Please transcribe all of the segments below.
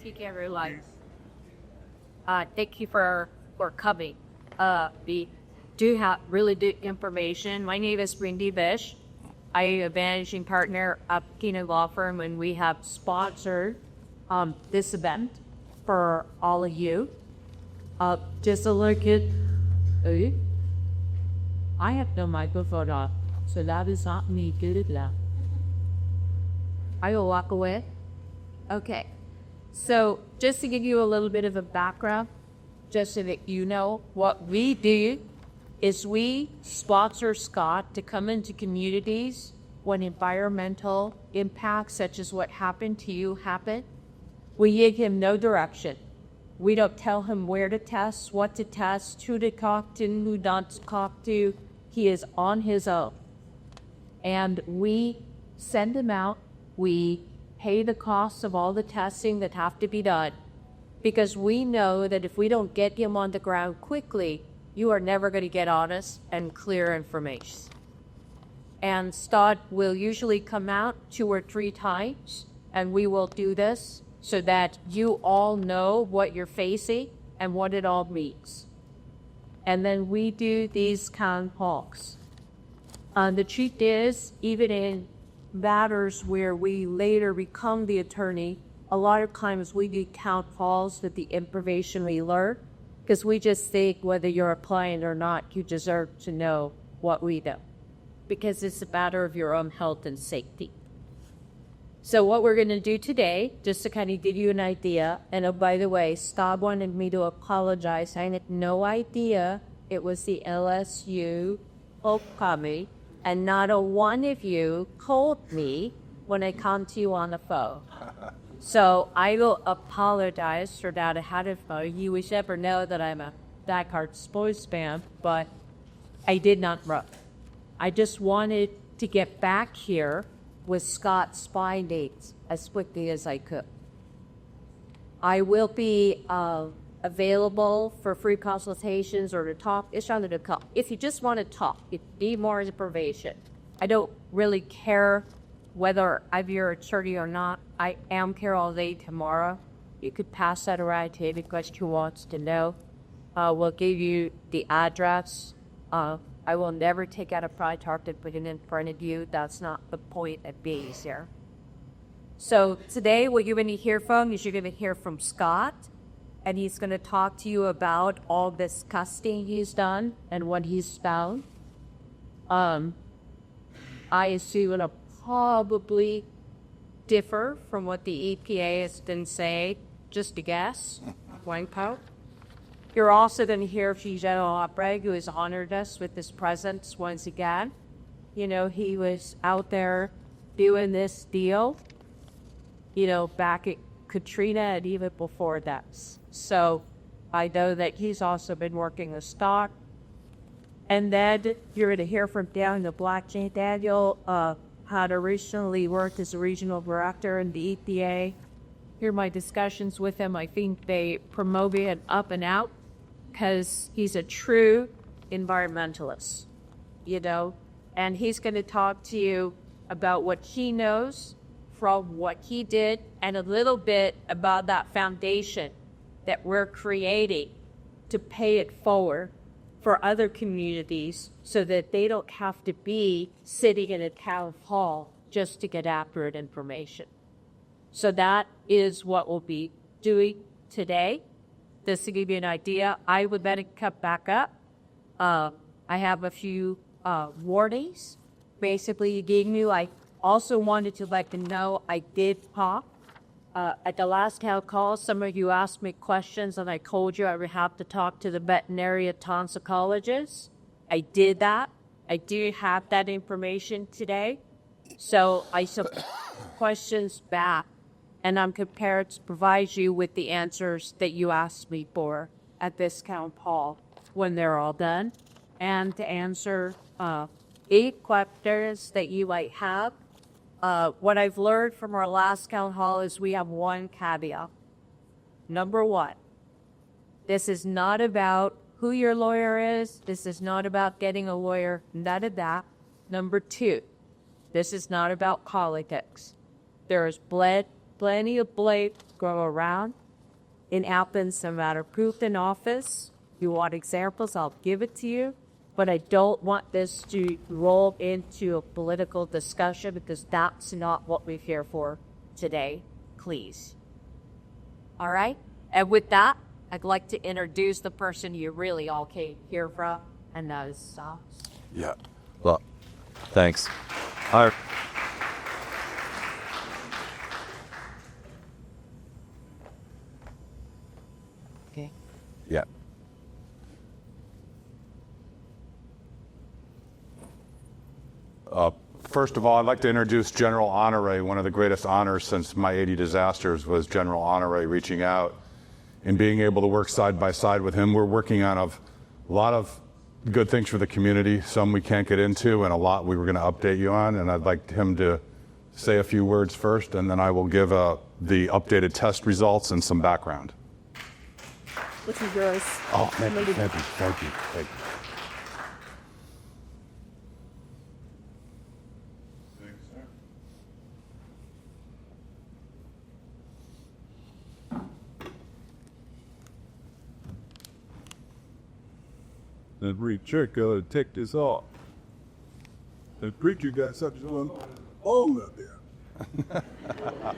Thank you, everyone. Thank you for coming. We do have really good information. My name is Wendy Bish. I am a managing partner at Keenan Law Firm, and we have sponsored this event for all of you. Just a look at. I have no microphone on, so that is not me. Get it now. I will walk away. Okay. So just to give you a little bit of a background, just so that you know, what we do is we sponsor Scott to come into communities when environmental impacts such as what happened to you happen. We give him no direction. We don't tell him where to test, what to test, who to talk to, who not to talk to. He is on his own. And we send him out. We pay the costs of all the testing that have to be done, because we know that if we don't get him on the ground quickly, you are never going to get honest and clear information. And Stott will usually come out 2 or 3 times, and we will do this so that you all know what you're facing and what it all means. And then we do these town halls. The truth is, even in matters where we later become the attorney, a lot of times we do town halls with the information we learn, because we just think whether you're applying or not, you deserve to know what we know, because it's a matter of your own health and safety. So what we're going to do today, just to kind of give you an idea, and oh, by the way, Stott wanted me to apologize. I had no idea it was the LSU homecoming, and not a one of you called me when I come to you on the phone. So I will apologize for that ahead of time. You would never know that I'm a diehard sports fan, but I did not run. I just wanted to get back here with Scott's findings as quickly as I could. I will be available for free consultations or to talk. It's on the call. If you just want to talk, if you need more information, I don't really care whether I'm your attorney or not. I am here all day tomorrow. You could pass that around to anybody who wants to know. We'll give you the address. I will never take out a pry chart and put it in front of you. That's not the point of being here. So today what you're going to hear from is you're going to hear from Scott, and he's going to talk to you about all this testing he's done and what he's found. I assume it'll probably differ from what the EPA has been saying, just a guess, blank out. You're also going to hear from General Obreg, who has honored us with his presence once again. You know, he was out there doing this deal, you know, back at Katrina and even before that. So I know that he's also been working with Stott. And then you're going to hear from Daniel Blackman. Daniel had originally worked as a regional director in the EPA. Hear my discussions with him. I think they promote it up and out, because he's a true environmentalist, you know, and he's going to talk to you about what he knows from what he did, and a little bit about that foundation that we're creating to pay it forward for other communities so that they don't have to be sitting in a town hall just to get accurate information. So that is what we'll be doing today. Just to give you an idea, I would better cut back up. I have a few warnings. Basically, you gave me. I also wanted to let you know I did talk. At the last town call, some of you asked me questions, and I told you I would have to talk to the veterinary toxicologist. I did that. I do have that information today. So I took questions back, and I'm prepared to provide you with the answers that you asked me for at this town hall when they're all done, and to answer 8 questions that you might have. What I've learned from our last town hall is we have one caveat. Number 1, this is not about who your lawyer is. This is not about getting a lawyer. None of that. Number 2, this is not about politics. There is blood, plenty of blame go around. It happens no matter who's in office. You want examples, I'll give it to you. But I don't want this to roll into a political discussion because that's not what we're here for today. Please. All right? And with that, I'd like to introduce the person you really all came here from, and that is Sauce. Yeah. Well, thanks. All right. Okay. Yeah. First of all, I'd like to introduce General Honore. One of the greatest honors since my 80 disasters was General Honore reaching out and being able to work side by side with him. We're working on a lot of good things for the community, some we can't get into, and a lot we were going to update you on. And I'd like him to say a few words first, and then I will give the updated test results and some background. Which is yours. Oh, thank you. Thank you. The preacher gotta take this off. The preacher got something going on up there. I've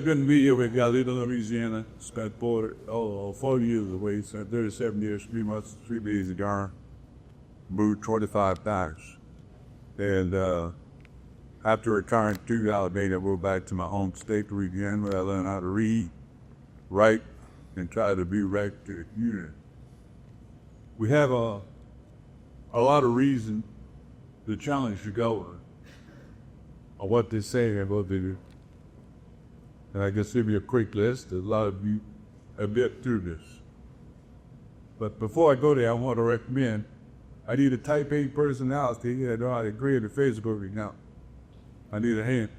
been here with Galita, Louisiana. Spent 4 years away, spent 37 years, 3 months, 3 days ago. Moved 25 times. And after retiring to Alabama, I moved back to my home state, Louisiana, where I learned how to read, write, and try to be right to the community. We have a lot of reason to challenge the government on what they're saying and what they do. And I guess give you a quick list. A lot of you have been through this. But before I go there, I want to recommend, I need a type A personality that know how to create a Facebook account. I need a hand.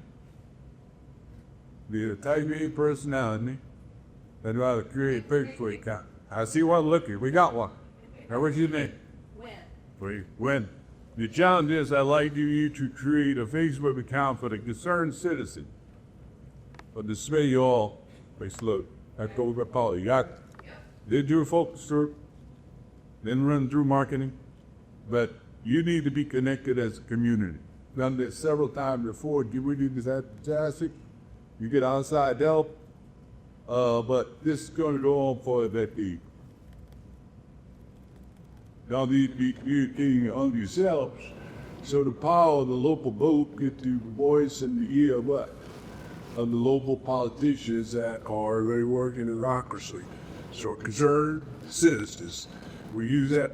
Need a type A personality that know how to create a Facebook account. I see one looking. We got one. Now, what's your name? Win. The challenge is I'd like you to create a Facebook account for the concerned citizen. For the Smitty all, look, that's what we call it. They do a focus group, then run through marketing, but you need to be connected as a community. Done this several times before. We do this fantastic. You get outside help, but this is going to go on for a decade. Y'all need to be communicating on yourselves, so the power of the local vote get the voice and the ear of the local politicians that are really working in democracy. So concerned citizens, we use that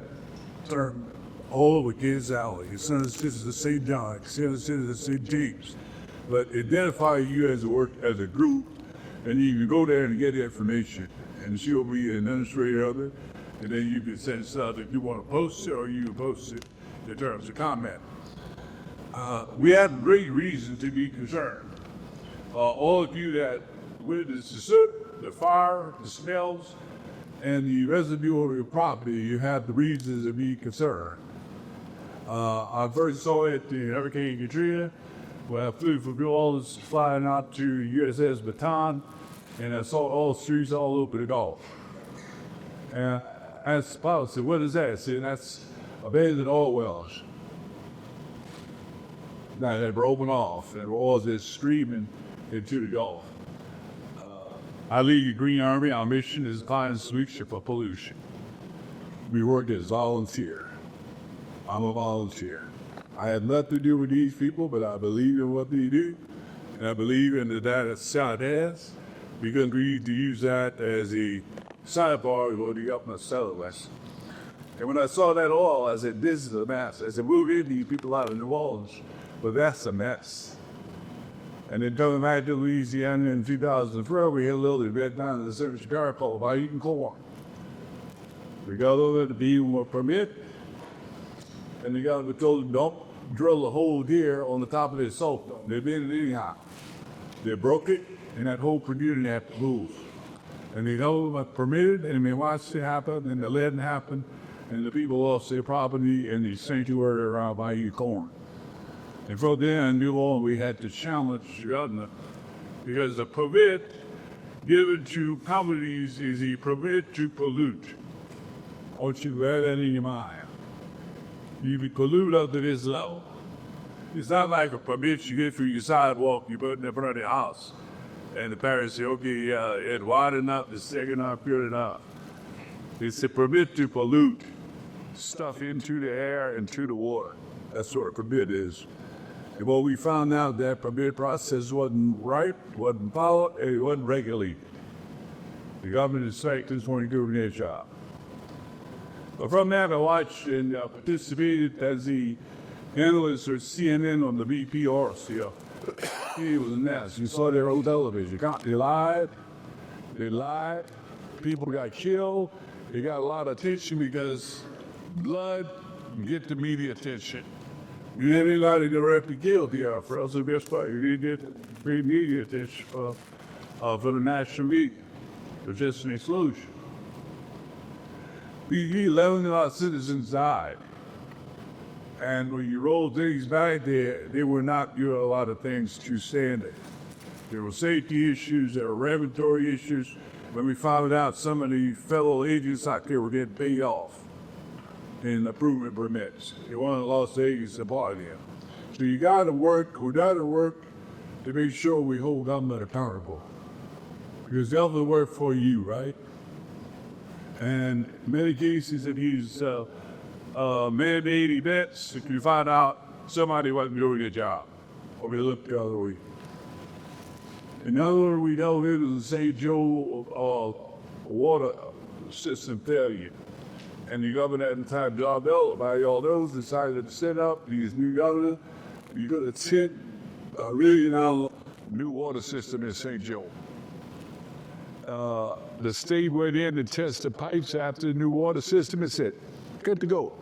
term all over Kansas Valley. Concerned citizens of St. John, concerned citizens of St. James. But identify you as a group, and you can go there and get the information. And she'll be an administrator of it, and then you can send stuff if you want to post it, or you can post it in terms of comment. We have great reason to be concerned. All of you that witnessed the soot, the fire, the smells, and the residue of your property, you have the reasons to be concerned. I first saw it in Hurricane Katrina, where I flew from New Orleans flying out to USS Baton, and I saw all the streets all over the Gulf. And I asked the pilot, I said, what is that? I said, that's abandoned oil wells. Now they're broken off, and the oil's just streaming into the Gulf. I lead the Green Army. Our mission is to find a solution for pollution. We work as volunteer. I'm a volunteer. I have nothing to do with these people, but I believe in what they do, and I believe in the data South has. We're going to use that as a sidebar when we up my Southwest. And when I saw that oil, I said, this is a mess. I said, we'll get these people out of New Orleans, but that's a mess. And then coming back to Louisiana in 2012, we had a little event down in the Service Guard called by Eaton Corps. We got over to be more permit, and the guy told them, don't drill a hole here on the top of this salt dome. They did it anyhow. They broke it, and that whole community had to move. And they know what's permitted, and they watch it happen, and the letting happen, and the people lost their property in the sanctuary around Bayou Corn. And from then on, we had to challenge the governor because the permit given to companies is a permit to pollute. I want you to bear that in your mind. You can pollute up to this level. It's not like a permit you get for your sidewalk, you put in the front of the house. And the parents say, okay, it's wide enough, it's thick enough, good enough. It's a permit to pollute stuff into the air and to the water. That's what a permit is. And what we found out, that permit process wasn't right, wasn't followed, and it wasn't regulated. The government inspectors weren't doing their job. But from that, I watched and participated as the analyst for CNN on the BPR show. It was a mess. You saw their old television. They lied. People got killed. They got a lot of attention because blood get the media attention. You had anybody directly killed here for us to be part. You didn't get free media attention for the national media. It was just an explosion. 11 of our citizens died. And when you roll things back, they were not a lot of things to stand it. There were safety issues, there were regulatory issues. When we found out some of the fellow agents out there were getting paid off in improvement permits. They wanted Las Vegas to part of them. So we gotta work to make sure we hold government accountable. Because government work for you, right? And in many cases of these man-made events, if you find out somebody wasn't doing their job, or we look the other way. Another we know is the St. Joe water system failure. And the governor at the time, John Bell, by all those, decided to set up these new governor. You're going to $10 million new water system in St. Joe. The state went in and tested pipes after the new water system and said, good to go.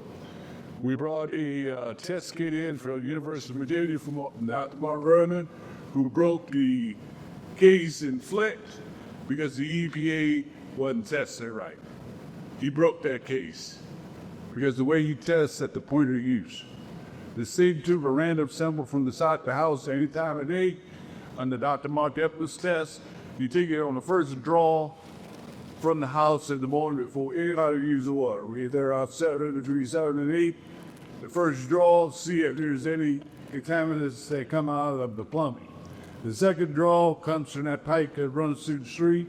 We brought a test kit in from the University of Virginia from Dr. Mark Vernon, who broke the case in Flint because the EPA wasn't testing right. He broke that case because the way you test at the point of use. The state took a random sample from the side of the house any time of day under Dr. Mark Epler's test. You take it on the first draw from the house in the morning before anybody uses the water. We're there out 7 degrees, 7 and 8. The first draw, see if there's any contaminants that come out of the plumbing. The second draw comes from that pipe that runs through the street.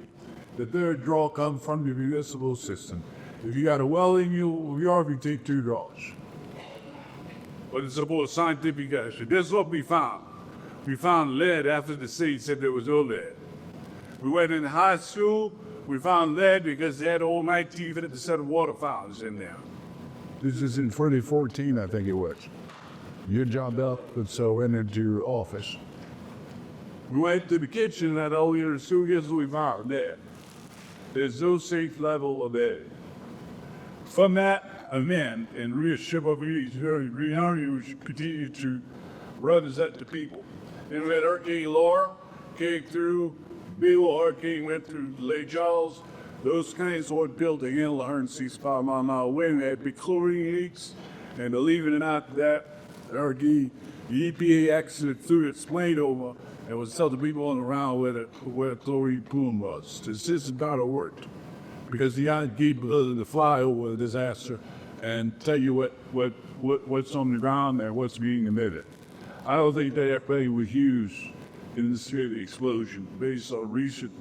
The third draw comes from the municipal system. If you got a well in your yard, you take 2 draws. But it's a more scientific issue. This is what we found. We found lead after the state said there was no lead. We went in high school, we found lead because they had all 19% of water fountains in there. This is in 2014, I think it was. Your job up, and so went into your office. We went to the kitchen and had all the other sewers we found there. There's no safe level of lead. From that event, and leadership of the Army, we continue to represent the people. And we had Hurricane Laura came through, Beale Hurricane went through Lake Charles. Those kinds weren't built to handle 165 mile an hour wind. They had big chlorine leaks, and believe it or not, that hurricane, the EPA actually threw its plane over and was telling the people on the ground where the chlorine plume was. The system got it worked because the ING ability to fly over a disaster and tell you what's on the ground and what's being emitted. I don't think that airplane was used in the sphere of the explosion based on recent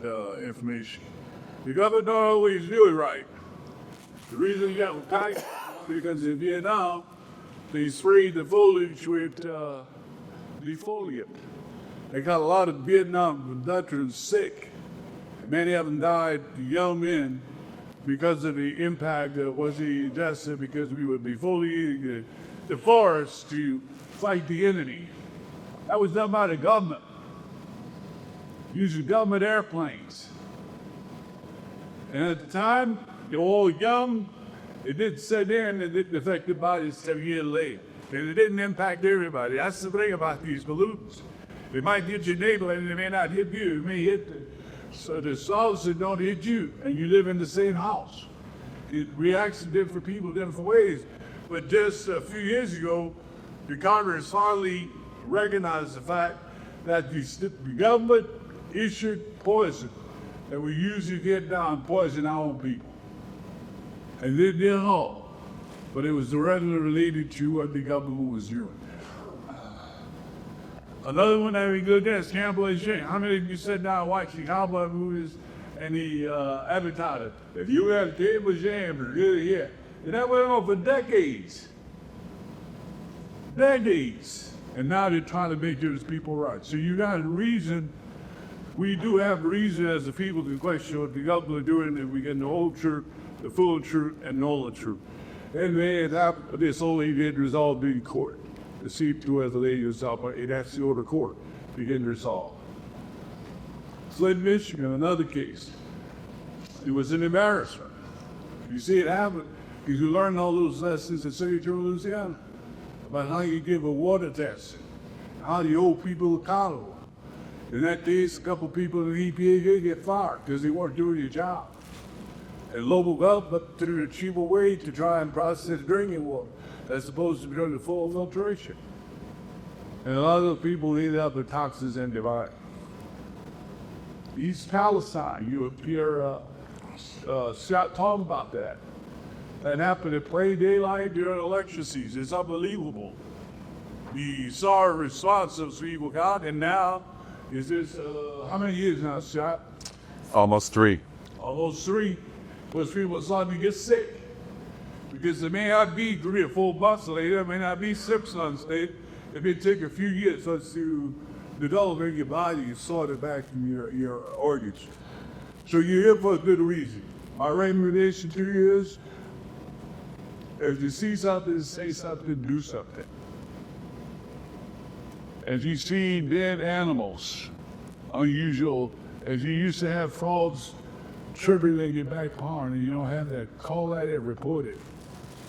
information. The government don't always do it right. The reason you got tight because in Vietnam, they sprayed the foliage with defoliant. They got a lot of Vietnam veterans sick. Many of them died, young men, because of the impact that was ingested because we were defoliating the forest to fight the enemy. That was done by the government, using government airplanes. And at the time, they were all young. It didn't sit there and it didn't affect the bodies 7 years later. And it didn't impact everybody. That's the thing about these pollutants. They might hit your neighbor and they may not hit you. It may hit So the substance don't hit you, and you live in the same house. It reacts to different people different ways. But just a few years ago, the Congress finally recognized the fact that the government issued poison, and we usually get down poison our own people. And they did all, but it was directly related to what the government was doing. Another one that we looked at is cannibalization. How many of you sat down and watched the cowboy movies and the advertising? If you have table jam, yeah. And that went on for decades. Decades. And now they're trying to make those people right. So you got a reason, we do have reason as the people to question what the government is doing, and we get the whole truth, the full truth, and all the truth. And then this only did resolve in court. The C2 as the lady was up, it has to go to court to get resolved. Flint, Michigan, another case. It was an embarrassment. You see it happen because you learn all those lessons in St. Joe, Louisiana, about how you give a water test, how you hold people accountable. In that case, a couple people in the EPA get fired because they weren't doing their job. And local government threw a cheaper way to try and process drinking water as opposed to doing the full filtration. And a lot of those people ended up with toxins and divide. East Palestine, you hear Scott talking about that. That happened in plain daylight during election season. It's unbelievable. The SAR response of people got, and now, is this, how many years now, Scott? Almost 3. Almost 3. Because people are starting to get sick. Because it may not be 3 or 4 months later, it may not be 6 months later. It may take a few years for us to develop in your body and sort it back in your organs. So you're here for a good reason. My recommendation to you is, if you see something, say something, do something. If you see dead animals, unusual, if you used to have frogs chirping in your back pond and you don't have that, call that and report it.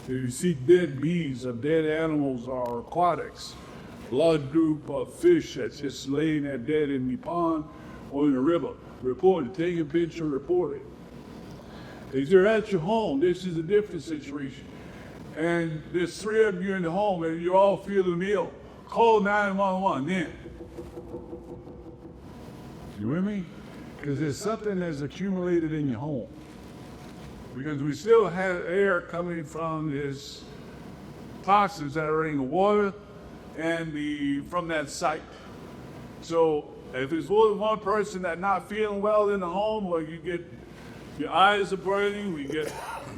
If you see dead bees or dead animals or aquatics, a large group of fish that's just laying there dead in the pond or in the river, report it. Take a picture, report it. If you're at your home, this is a different situation. And there's 3 of you in the home and you're all feeling ill, call 911 then. You with me? Because there's something that's accumulated in your home. Because we still have air coming from this toxins that are in the water and from that site. So if it's more than one person that's not feeling well in the home, or you get your eyes are burning, we get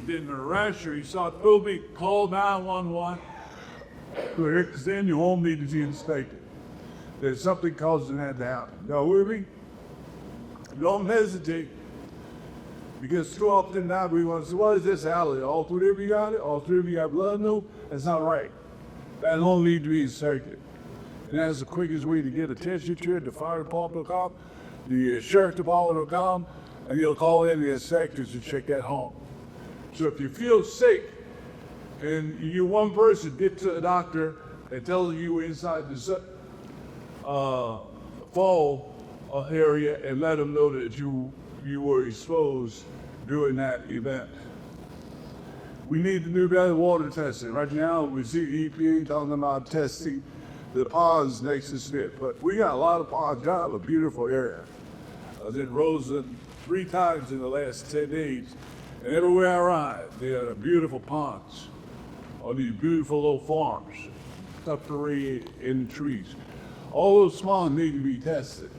in a rash, or you start moving, call 911. Because then your home needs to be inspected. There's something causing that to happen. Now, with me? Don't hesitate. Because too often now we want to say, what is this allergy? All 3 of you got it? All 3 of you got blood? No, that's not right. That don't need to be inspected. And that's the quickest way to get attention to it. The fire department will come, the sheriff department will come, and you'll call in the inspectors to check that home. So if you feel sick and you one person get to the doctor and tells you you're inside the fall area and let them know that you were exposed during that event. We need to do better water testing. Right now, we see EPA talking about testing the ponds next to Smith, but we got a lot of ponds down, a beautiful area. I was in Roseland 3 times in the last 10 days, and everywhere I ride, there are beautiful ponds on these beautiful little farms, tucked away in the trees. All those ponds need to be tested.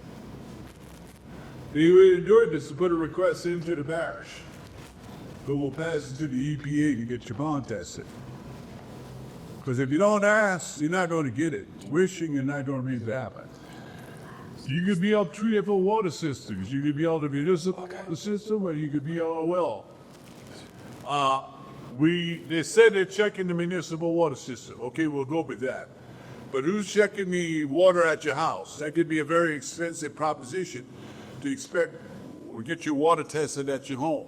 The way to do it is to put a request into the parish, who will pass it to the EPA to get your pond tested. Because if you don't ask, you're not going to get it. Wishing, you're not going to make it happen. You could be on 3 different water systems. You could be on the municipal water system, or you could be on a well. They said they're checking the municipal water system. Okay, we'll go with that. But who's checking the water at your house? That could be a very expensive proposition to expect or get your water tested at your home.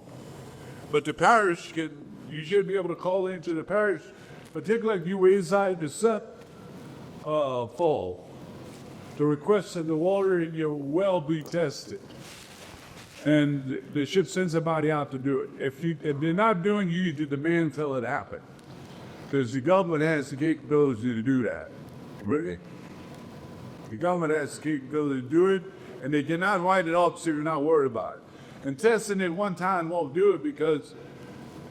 But the parish you should be able to call into the parish, particularly if you were inside the fall, to request that the water in your well be tested. and they should send somebody out to do it. If they're not doing it, you need to demand till it happen. Because the government has the capability to do that. Really? The government has the capability to do it, and they cannot write it off so you're not worried about it. And testing it one time won't do it because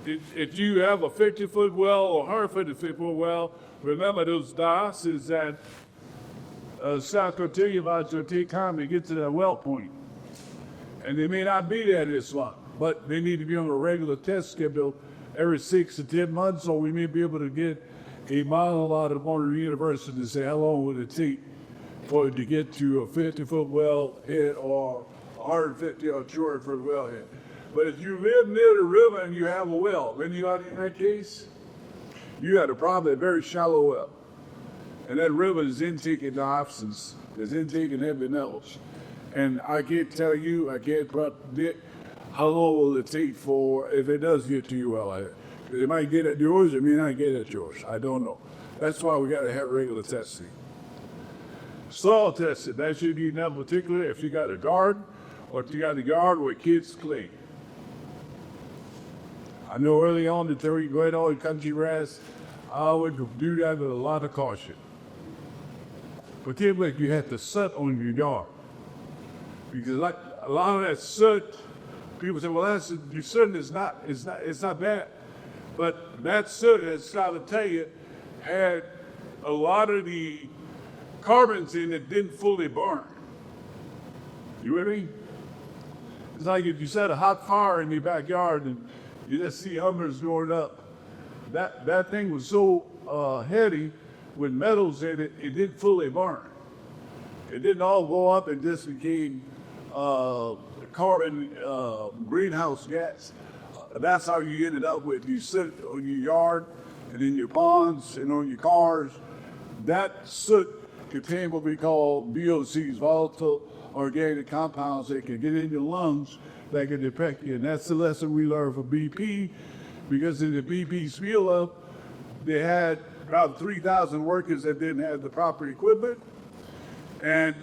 if you have a 50-foot well or 150-foot well, remember those dioxins that South will tell you about will take time to get to that well point. And they may not be there this long, but they need to be on a regular test schedule every 6 to 10 months, or we may be able to get a model out of Honore University to say how long would it take for it to get to a 50-foot well head or 150 or 200-foot well head. But if you live near the river and you have a well, then you got in that case, you had probably a very shallow well. And that river is intaking dioxins, it's intaking heavy metals. And I can't tell you, I can't predict how long will it take for, if it does get to your well. It might get at yours, it may not get at yours. I don't know. That's why we got to have regular testing. Soil testing, that should be done particularly if you got a garden or if you got a yard where kids play. I know early on that they go ahead on country grass, I would do that with a lot of caution. Particularly if you have to soot on your yard. Because like a lot of that soot, people say, well, that's your soot is it's not bad. But that soot, as I would tell you, had a lot of the carbons in it didn't fully burn. You with me? It's like if you set a hot fire in your backyard and you just see embers going up. That thing was so heavy with metals in it, it didn't fully burn. It didn't all go up and just became carbon greenhouse gas. That's how you ended up with you sit on your yard and in your ponds and on your cars. That soot contained what we call VOCs, volatile organic compounds that can get in your lungs that can affect you. And that's the lesson we learned from BP, because in the BP spill up, they had about 3,000 workers that didn't have the proper equipment, and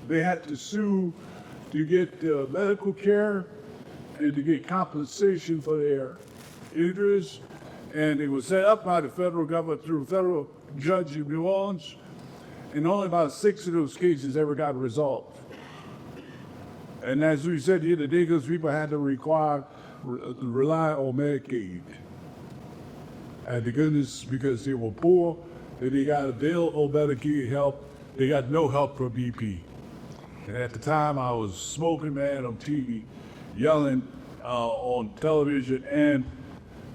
they had to sue to get medical care and to get compensation for their injuries. And it was set up by the federal government through a federal judge in New Orleans, and only about 6 of those cases ever got resolved. And as we said the other day, those people had to rely on Medicaid. And the goodness, because they were poor, they got a bill on Medicaid help, they got no help from BP. And at the time I was smoking man on TV, yelling on television and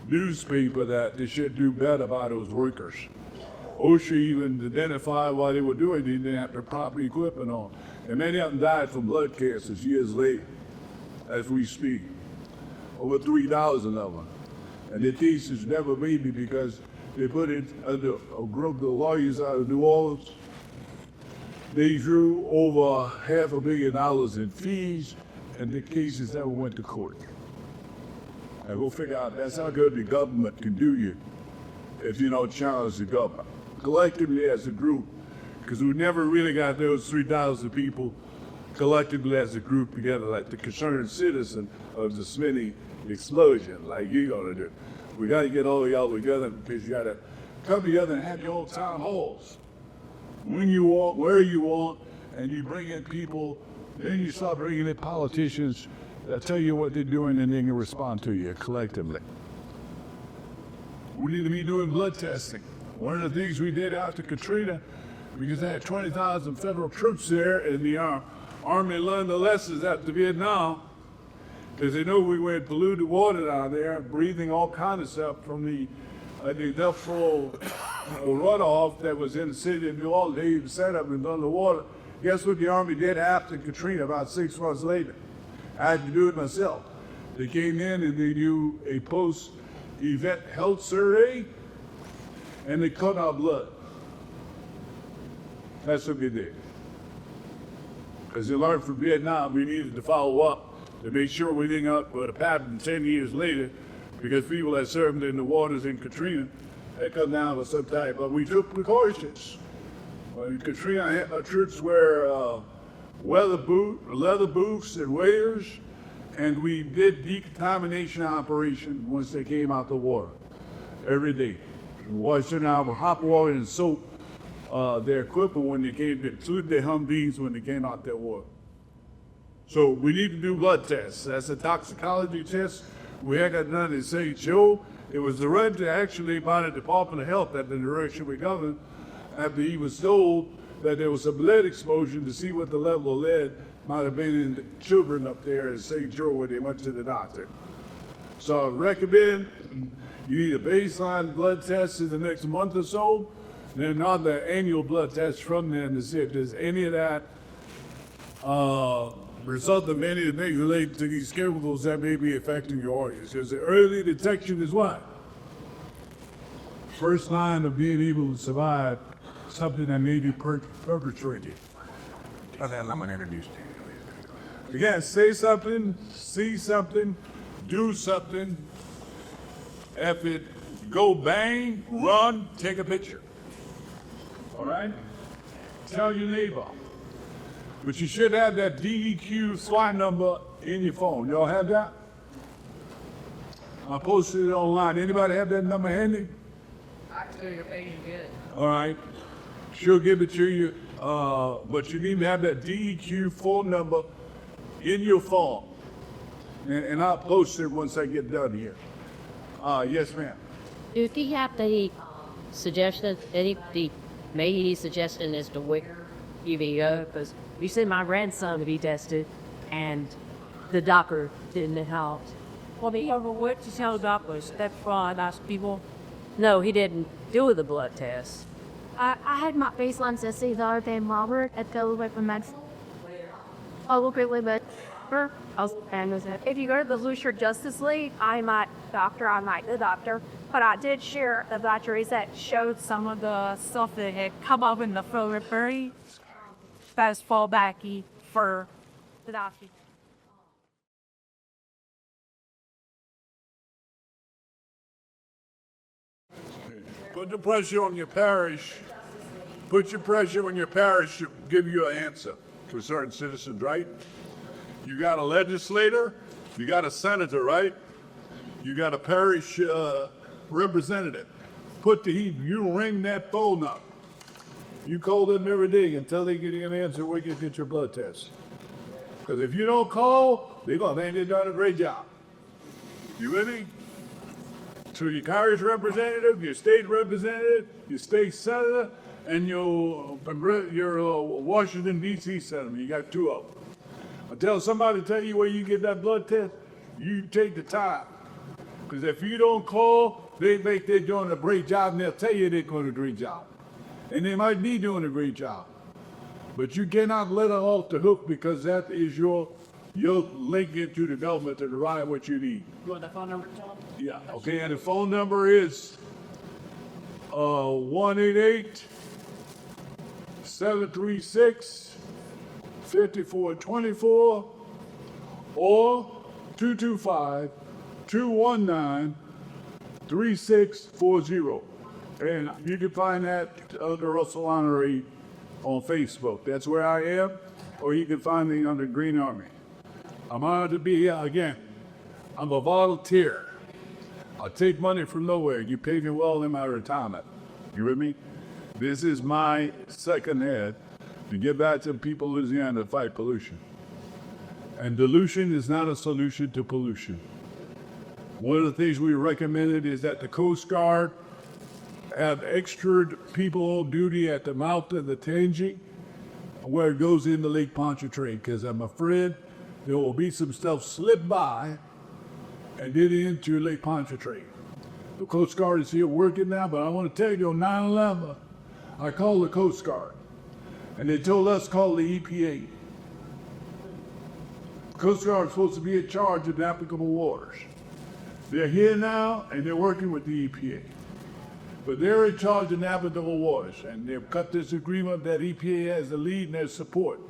newspaper that they should do better by those workers. OSHA even identified why they were doing it, they didn't have the proper equipment on. And many of them died from blood cancers years later, as we speak. Over 3,000 of them. And the cases never made me because they put it under a group of lawyers out of New Orleans. They drew over $500 million in fees, and the cases never went to court. And we'll figure out that's how good the government can do you if you don't challenge the government. Collectively as a group, because we never really got those 3,000 people collectively as a group together like the concerned citizen of the Smitty explosion, like you're gonna do. We gotta get all of y'all together because you gotta come together and have your own town halls. When you want, where you want, and you bring in people, then you start bringing in politicians that tell you what they're doing and they can respond to you collectively. We need to be doing blood testing. One of the things we did after Katrina, because they had 20,000 federal troops there, and the Army learned the lessons after Vietnam, because they know we went polluted water down there, breathing all kind of stuff from the industrial runoff that was in the city of New Orleans. They even set up and done the water. Guess what the Army did after Katrina about 6 months later? I had to do it myself. They came in and they do a post-event health survey, and they cut our blood. That's what they did. Because they learned from Vietnam, we needed to follow up to make sure we didn't up with a pattern 10 years later, because people that served in the waters in Katrina had come down with some type, but we took precautions. When Katrina, I had my troops wear leather boots and waders. And we did decontamination operation once they came out the water every day. Washing out with hot water and soap their equipment when they came, including their Humvees when they came out that water. So we need to do blood tests. That's a toxicology test. We had that done in St. Joe. It was directed actually by the Department of Health at the direction we governed after he was told that there was some lead exposure to see what the level of lead might have been in the children up there in St. Joe when they went to the doctor. So I recommend you need a baseline blood test in the next month or so, and then another annual blood test from them to see if there's any of that result of any of the things related to these chemicals that may be affecting your organs. Because the early detection is what? First line of being able to survive something that may be perpetrated. And then I'm going to introduce to you. Again, say something, see something, do something. If it go bang, run, take a picture. All right? Tell your neighbor. But you should have that DEQ SWAT number in your phone. Y'all have that? I posted it online. Anybody have that number handy? I can tell your page good. All right. She'll give it to you. But you need to have that DEQ phone number in your phone. And I'll post it once I get done here. Yes, ma'am. Do you have any suggestions, maybe suggestion as to where You go, because we sent my grandson to be tested, and the doctor didn't help. Well, he ever went to tell the doctors that fraud asked people? No, he didn't do the blood test. I had my baseline testing the other day, Robert, at the Weapon Med. Oh, look really bad. If you go to the Lucifer Justice League, I'm not doctor, I'm not the doctor, but I did share the batteries that showed some of the stuff that had come up in the photo fast fallbacky for the doctor. Put the pressure on your parish. Put your pressure on your parish to give you an answer to certain citizens, right? You got a legislator, you got a senator, right? You got a parish representative. Put the heat, you ring that phone up. You call them every day until they get you an answer where you get your blood test. Because if you don't call, they're going to think they're doing a great job. You with me? So your parish representative, your state representative, your state senator, and your Washington, D.C. senator. You got two of them. Until somebody tell you where you get that blood test, you take the time. Because if you don't call, they think they're doing a great job, and they'll tell you they're doing a great job. And they might be doing a great job. But you cannot let her off the hook because that is your link into the government to provide what you need. You want the phone number, Tom? Yeah, okay, and the phone number is 1-888-736-5424 or 225-219-3640. And you can find that under Russell Honore on Facebook. That's where I am, or you can find me under Green Army. I'm honored to be here again. I'm a volunteer. I take money from nowhere. You pay me well in my retirement. You with me? This is my second head to get back to people in Louisiana to fight pollution. And dilution is not a solution to pollution. One of the things we recommended is that the Coast Guard have extra people on duty at the mouth of the Tangi where it goes into Lake Pontchartrain, because I'm afraid there will be some stuff slip by and get into Lake Pontchartrain. The Coast Guard is here working now, but I want to tell you on 9/11, I called the Coast Guard, and they told us call the EPA. The Coast Guard is supposed to be in charge of the applicable waters. They're here now, and they're working with the EPA. But they're in charge of navigable waters, and they've cut this agreement that EPA has the lead and their support.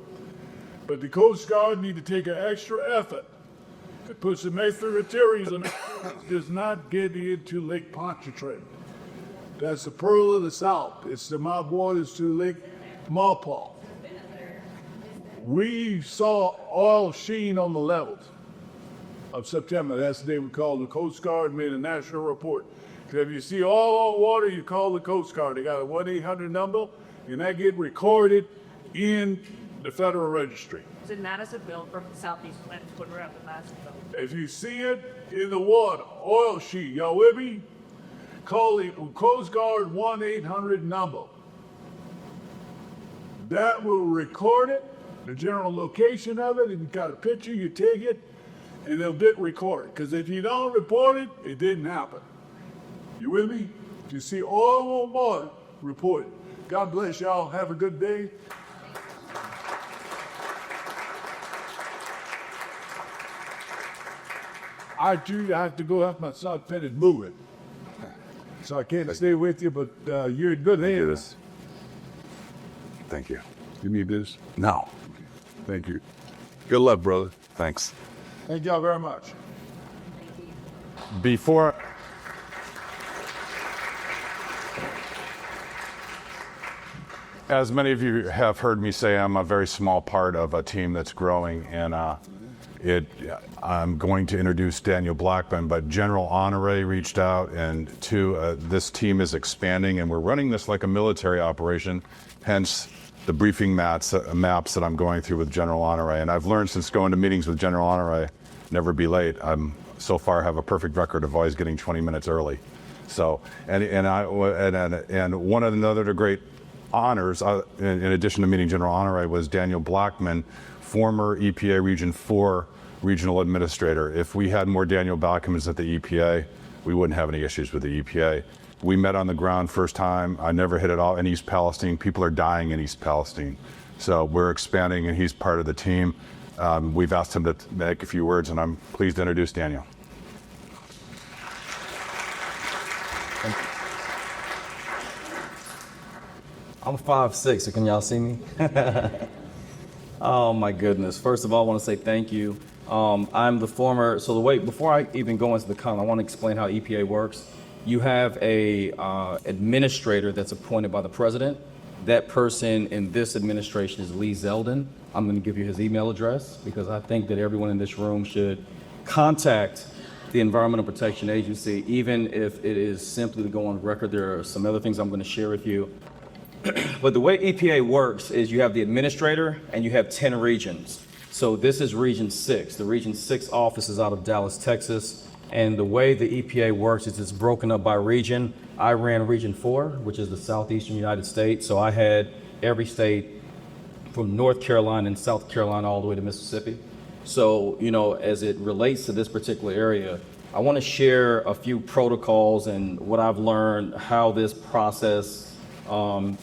But the Coast Guard need to take an extra effort to put some extra materials in it does not get into Lake Pontchartrain. That's the Pearl of the South. It's the mouth waters to Lake Maupaul. We saw oil sheen on the levels. of September. That's the day we called the Coast Guard, made a national report. So if you see all on water, you call the Coast Guard. They got a 1-800 number, and that get recorded in the Federal Registry. It's in Madisonville from Southeast Atlantic when we're at the Madisonville. If you see it in the water, oil sheet, y'all with me? Call the Coast Guard 1-800 number. That will record it, the general location of it. If you got a picture, you take it, and they'll get recorded. Because if you don't report it, it didn't happen. You with me? If you see oil on board, report it. God bless y'all. Have a good day. I have to go after my son finished moving. So I can't stay with you, but you're in good hands. Thank you. You need this? No. Thank you. Good luck, brother. Thanks. Thank y'all very much. Before, as many of you have heard me say, I'm a very small part of a team that's growing, and I'm going to introduce Daniel Blackman, but General Honore reached out, and this team is expanding, and we're running this like a military operation, hence the briefing maps that I'm going through with General Honore. And I've learned since going to meetings with General Honore, never be late. I'm so far have a perfect record of always getting 20 minutes early. So, and one of the great honors, in addition to meeting General Honore, was Daniel Blackman, former EPA Region 4 regional administrator. If we had more Daniel Blackmans at the EPA, we wouldn't have any issues with the EPA. We met on the ground first time. I never hit it all in East Palestine. People are dying in East Palestine. So we're expanding, and he's part of the team. We've asked him to make a few words, and I'm pleased to introduce Daniel. I'm 5'6", so can y'all see me? Oh my goodness. First of all, I want to say thank you. I'm the former, before I even go into the comment, I want to explain how EPA works. You have a administrator that's appointed by the president. That person in this administration is Lee Zeldin. I'm going to give you his email address because I think that everyone in this room should contact the Environmental Protection Agency, even if it is simply to go on record. There are some other things I'm going to share with you. But the way EPA works is you have the administrator and you have 10 regions. So this is Region 6. The Region 6 office is out of Dallas, Texas. And the way the EPA works is it's broken up by region. I ran Region 4, which is the southeastern United States. So I had every state from North Carolina and South Carolina all the way to Mississippi. So, as it relates to this particular area, I want to share a few protocols and what I've learned, how this process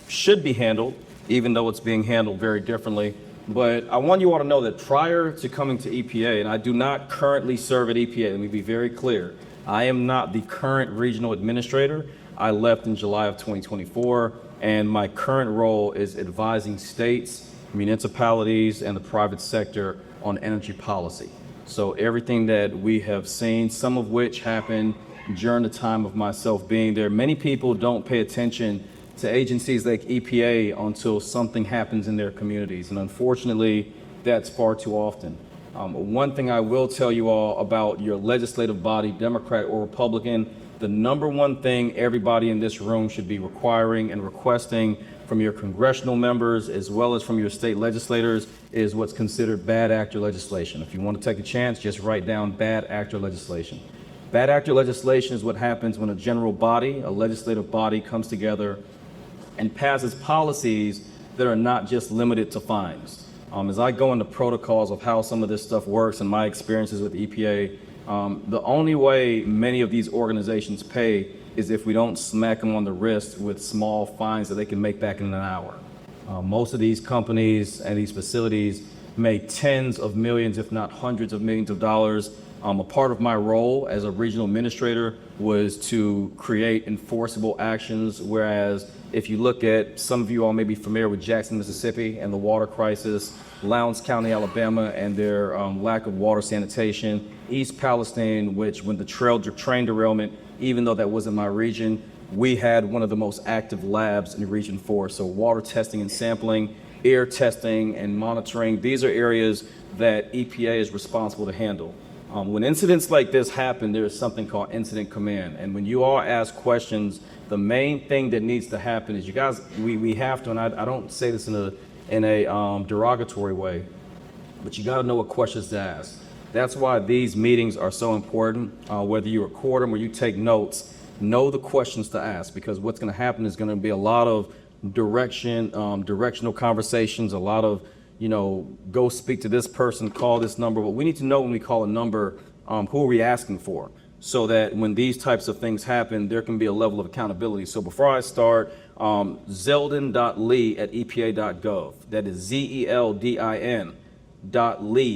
should be handled, even though it's being handled very differently. But I want you all to know that prior to coming to EPA, and I do not currently serve at EPA, let me be very clear, I am not the current regional administrator. I left in July of 2024, and my current role is advising states, municipalities, and the private sector on energy policy. So everything that we have seen, some of which happened during the time of myself being there, many people don't pay attention to agencies like EPA until something happens in their communities. And unfortunately, that's far too often. One thing I will tell you all about your legislative body, Democrat or Republican, the number one thing everybody in this room should be requiring and requesting from your congressional members as well as from your state legislators is what's considered bad actor legislation. If you want to take a chance, just write down bad actor legislation. Bad actor legislation is what happens when a general body, a legislative body, comes together and passes policies that are not just limited to fines. As I go into protocols of how some of this stuff works and my experiences with EPA, the only way many of these organizations pay is if we don't smack them on the wrist with small fines that they can make back in an hour. Most of these companies and these facilities make tens of millions, if not hundreds of millions of dollars. A part of my role as a regional administrator was to create enforceable actions, whereas if you look at, some of you all may be familiar with Jackson, Mississippi and the water crisis, Lowndes County, Alabama, and their lack of water sanitation, East Palestine, which when the train derailment, even though that wasn't my region, we had one of the most active labs in Region 4. So water testing and sampling, air testing and monitoring, these are areas that EPA is responsible to handle. When incidents like this happen, there's something called incident command. And when you all ask questions, the main thing that needs to happen is you guys, we have to, and I don't say this in a derogatory way, but you got to know what questions to ask. That's why these meetings are so important. Whether you record them or you take notes, know the questions to ask, because what's going to happen is going to be a lot of directional conversations, a lot of, go speak to this person, call this number. But we need to know when we call a number, who are we asking for, so that when these types of things happen, there can be a level of accountability. So before I start, zeldin.lee@epa.gov. That is ZELDIN.lee,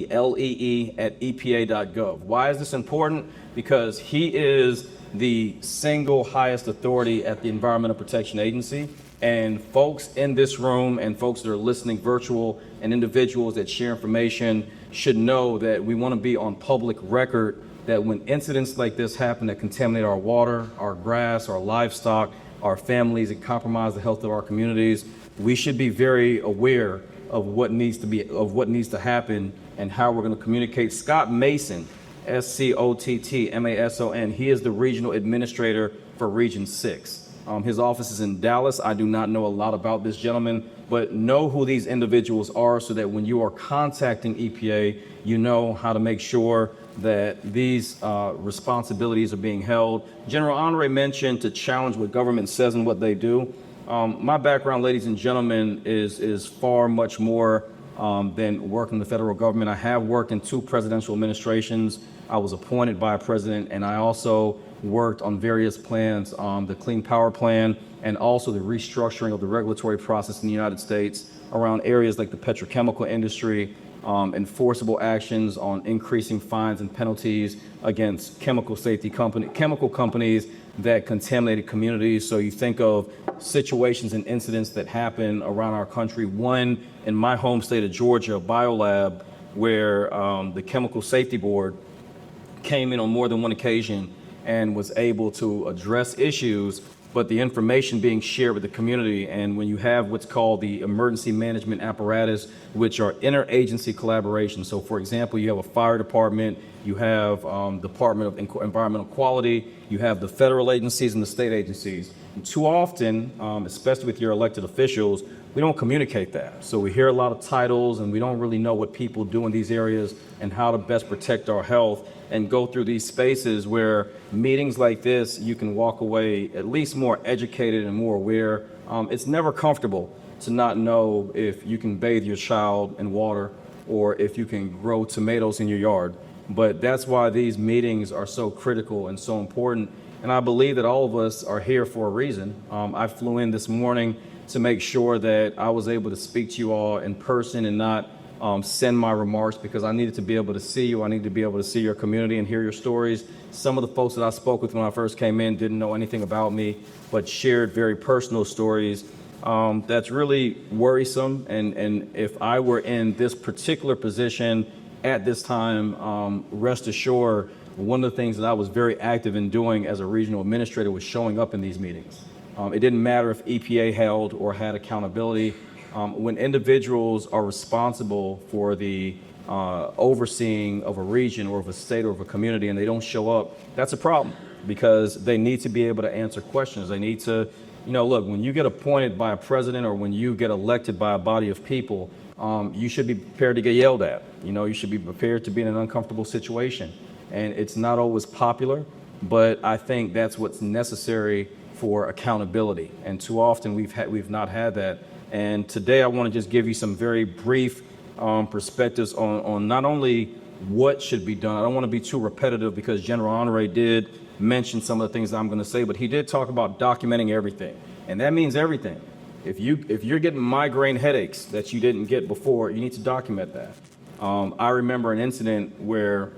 L-E-E, at EPA.gov. Why is this important? Because he is the single highest authority at the Environmental Protection Agency. And folks in this room and folks that are listening virtual and individuals that share information should know that we want to be on public record that when incidents like this happen that contaminate our water, our grass, our livestock, our families, and compromise the health of our communities, we should be very aware of what needs to happen and how we're going to communicate. Scott Mason, SCOTTMASON, he is the regional administrator for Region 6. His office is in Dallas. I do not know a lot about this gentleman, but know who these individuals are so that when you are contacting EPA, you know how to make sure that these responsibilities are being held. General Honore mentioned to challenge what government says and what they do. My background, ladies and gentlemen, is far much more than working in the federal government. I have worked in 2 presidential administrations. I was appointed by a president, and I also worked on various plans, the Clean Power Plan, and also the restructuring of the regulatory process in the United States around areas like the petrochemical industry, enforceable actions on increasing fines and penalties against chemical companies that contaminated communities. So you think of situations and incidents that happen around our country. One in my home state of Georgia, Biolab, where the Chemical Safety Board came in on more than one occasion and was able to address issues, but the information being shared with the community. And when you have what's called the emergency management apparatus, which are interagency collaboration. So for example, you have a fire department, you have Department of Environmental Quality, you have the federal agencies and the state agencies. And too often, especially with your elected officials, we don't communicate that. So we hear a lot of titles and we don't really know what people do in these areas and how to best protect our health, and go through these spaces where meetings like this, you can walk away at least more educated and more aware. It's never comfortable to not know if you can bathe your child in water or if you can grow tomatoes in your yard. But that's why these meetings are so critical and so important. And I believe that all of us are here for a reason. I flew in this morning to make sure that I was able to speak to you all in person and not send my remarks, because I needed to be able to see you. I needed to be able to see your community and hear your stories. Some of the folks that I spoke with when I first came in didn't know anything about me, but shared very personal stories. That's really worrisome. And if I were in this particular position at this time, rest assured, one of the things that I was very active in doing as a regional administrator was showing up in these meetings. It didn't matter if EPA held or had accountability. When individuals are responsible for the overseeing of a region or of a state or of a community and they don't show up, that's a problem, because they need to be able to answer questions. They need to, look, when you get appointed by a president or when you get elected by a body of people, you should be prepared to get yelled at. You should be prepared to be in an uncomfortable situation. And it's not always popular, but I think that's what's necessary for accountability. And too often we've not had that. And today I want to just give you some very brief perspectives on not only what should be done. I don't want to be too repetitive because General Honore did mention some of the things that I'm going to say, but he did talk about documenting everything. And that means everything. If you're getting migraine headaches that you didn't get before, you need to document that. I remember an incident where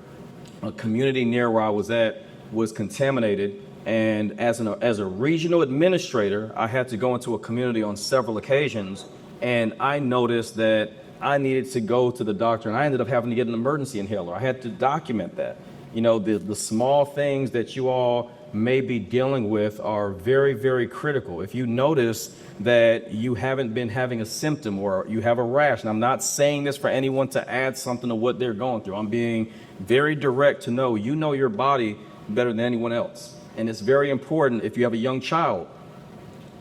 a community near where I was at was contaminated. And as a regional administrator, I had to go into a community on several occasions, and I noticed that I needed to go to the doctor, and I ended up having to get an emergency inhaler. I had to document that. The small things that you all may be dealing with are very, very critical. If you notice that you haven't been having a symptom or you have a rash, and I'm not saying this for anyone to add something to what they're going through. I'm being very direct to know you know your body better than anyone else. And it's very important if you have a young child.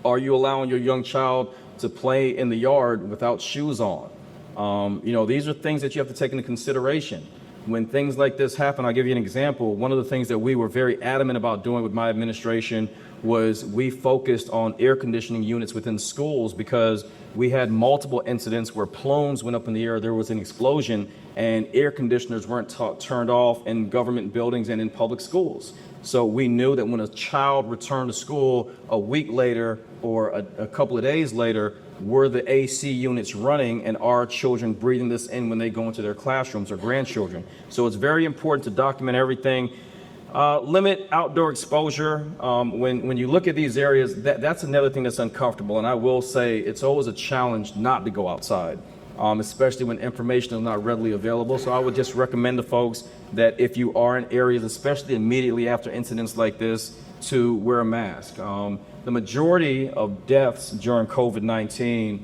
Are you allowing your young child to play in the yard without shoes on? These are things that you have to take into consideration. When things like this happen, I'll give you an example. One of the things that we were very adamant about doing with my administration was we focused on air conditioning units within schools because we had multiple incidents where plumes went up in the air, there was an explosion, and air conditioners weren't turned off in government buildings and in public schools. So we knew that when a child returned to school a week later or a couple of days later, were the AC units running and are children breathing this in when they go into their classrooms or grandchildren? So it's very important to document everything. Limit outdoor exposure. When you look at these areas, that's another thing that's uncomfortable. And I will say it's always a challenge not to go outside, especially when information is not readily available. So I would just recommend to folks that if you are in areas, especially immediately after incidents like this, to wear a mask. The majority of deaths during COVID-19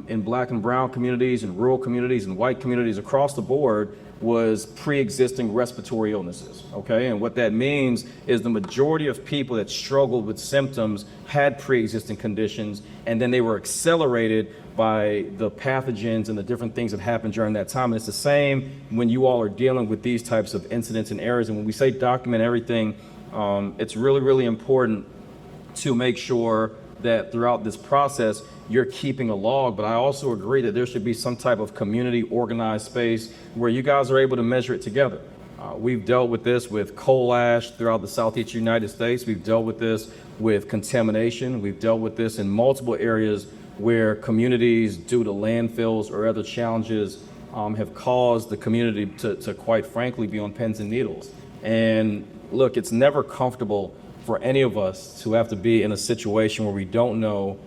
in Black and brown communities, in rural communities, and white communities across the board was pre-existing respiratory illnesses, okay? And what that means is the majority of people that struggled with symptoms had pre-existing conditions, and then they were accelerated by the pathogens and the different things that happened during that time. And it's the same when you all are dealing with these types of incidents and areas. And when we say document everything, it's really, really important to make sure that throughout this process, you're keeping a log. But I also agree that there should be some type of community organized space where you guys are able to measure it together. We've dealt with this with coal ash throughout the Southeast United States. We've dealt with this with contamination. We've dealt with this in multiple areas where communities, due to landfills or other challenges, have caused the community to quite frankly be on pins and needles. And look, it's never comfortable for any of us to have to be in a situation where we don't know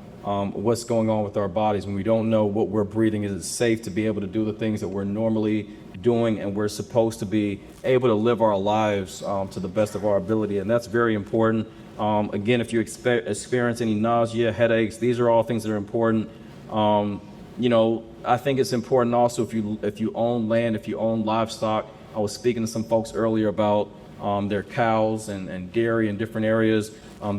what's going on with our bodies, when we don't know what we're breathing. Is it safe to be able to do the things that we're normally doing and we're supposed to be able to live our lives to the best of our ability? And that's very important. Again, if you experience any nausea, headaches, these are all things that are important. I think it's important also if you own land, if you own livestock. I was speaking to some folks earlier about their cows and dairy in different areas.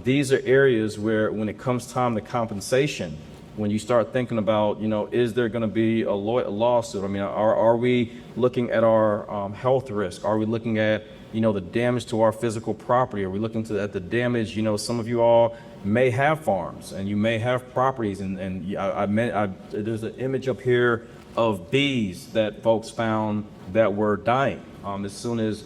These are areas where when it comes time to compensation, when you start thinking about, is there going to be a lawsuit? I mean, are we looking at our health risk? Are we looking at, the damage to our physical property? Are we looking at the damage? Some of you all may have farms and you may have properties. And there's an image up here of bees that folks found that were dying as soon as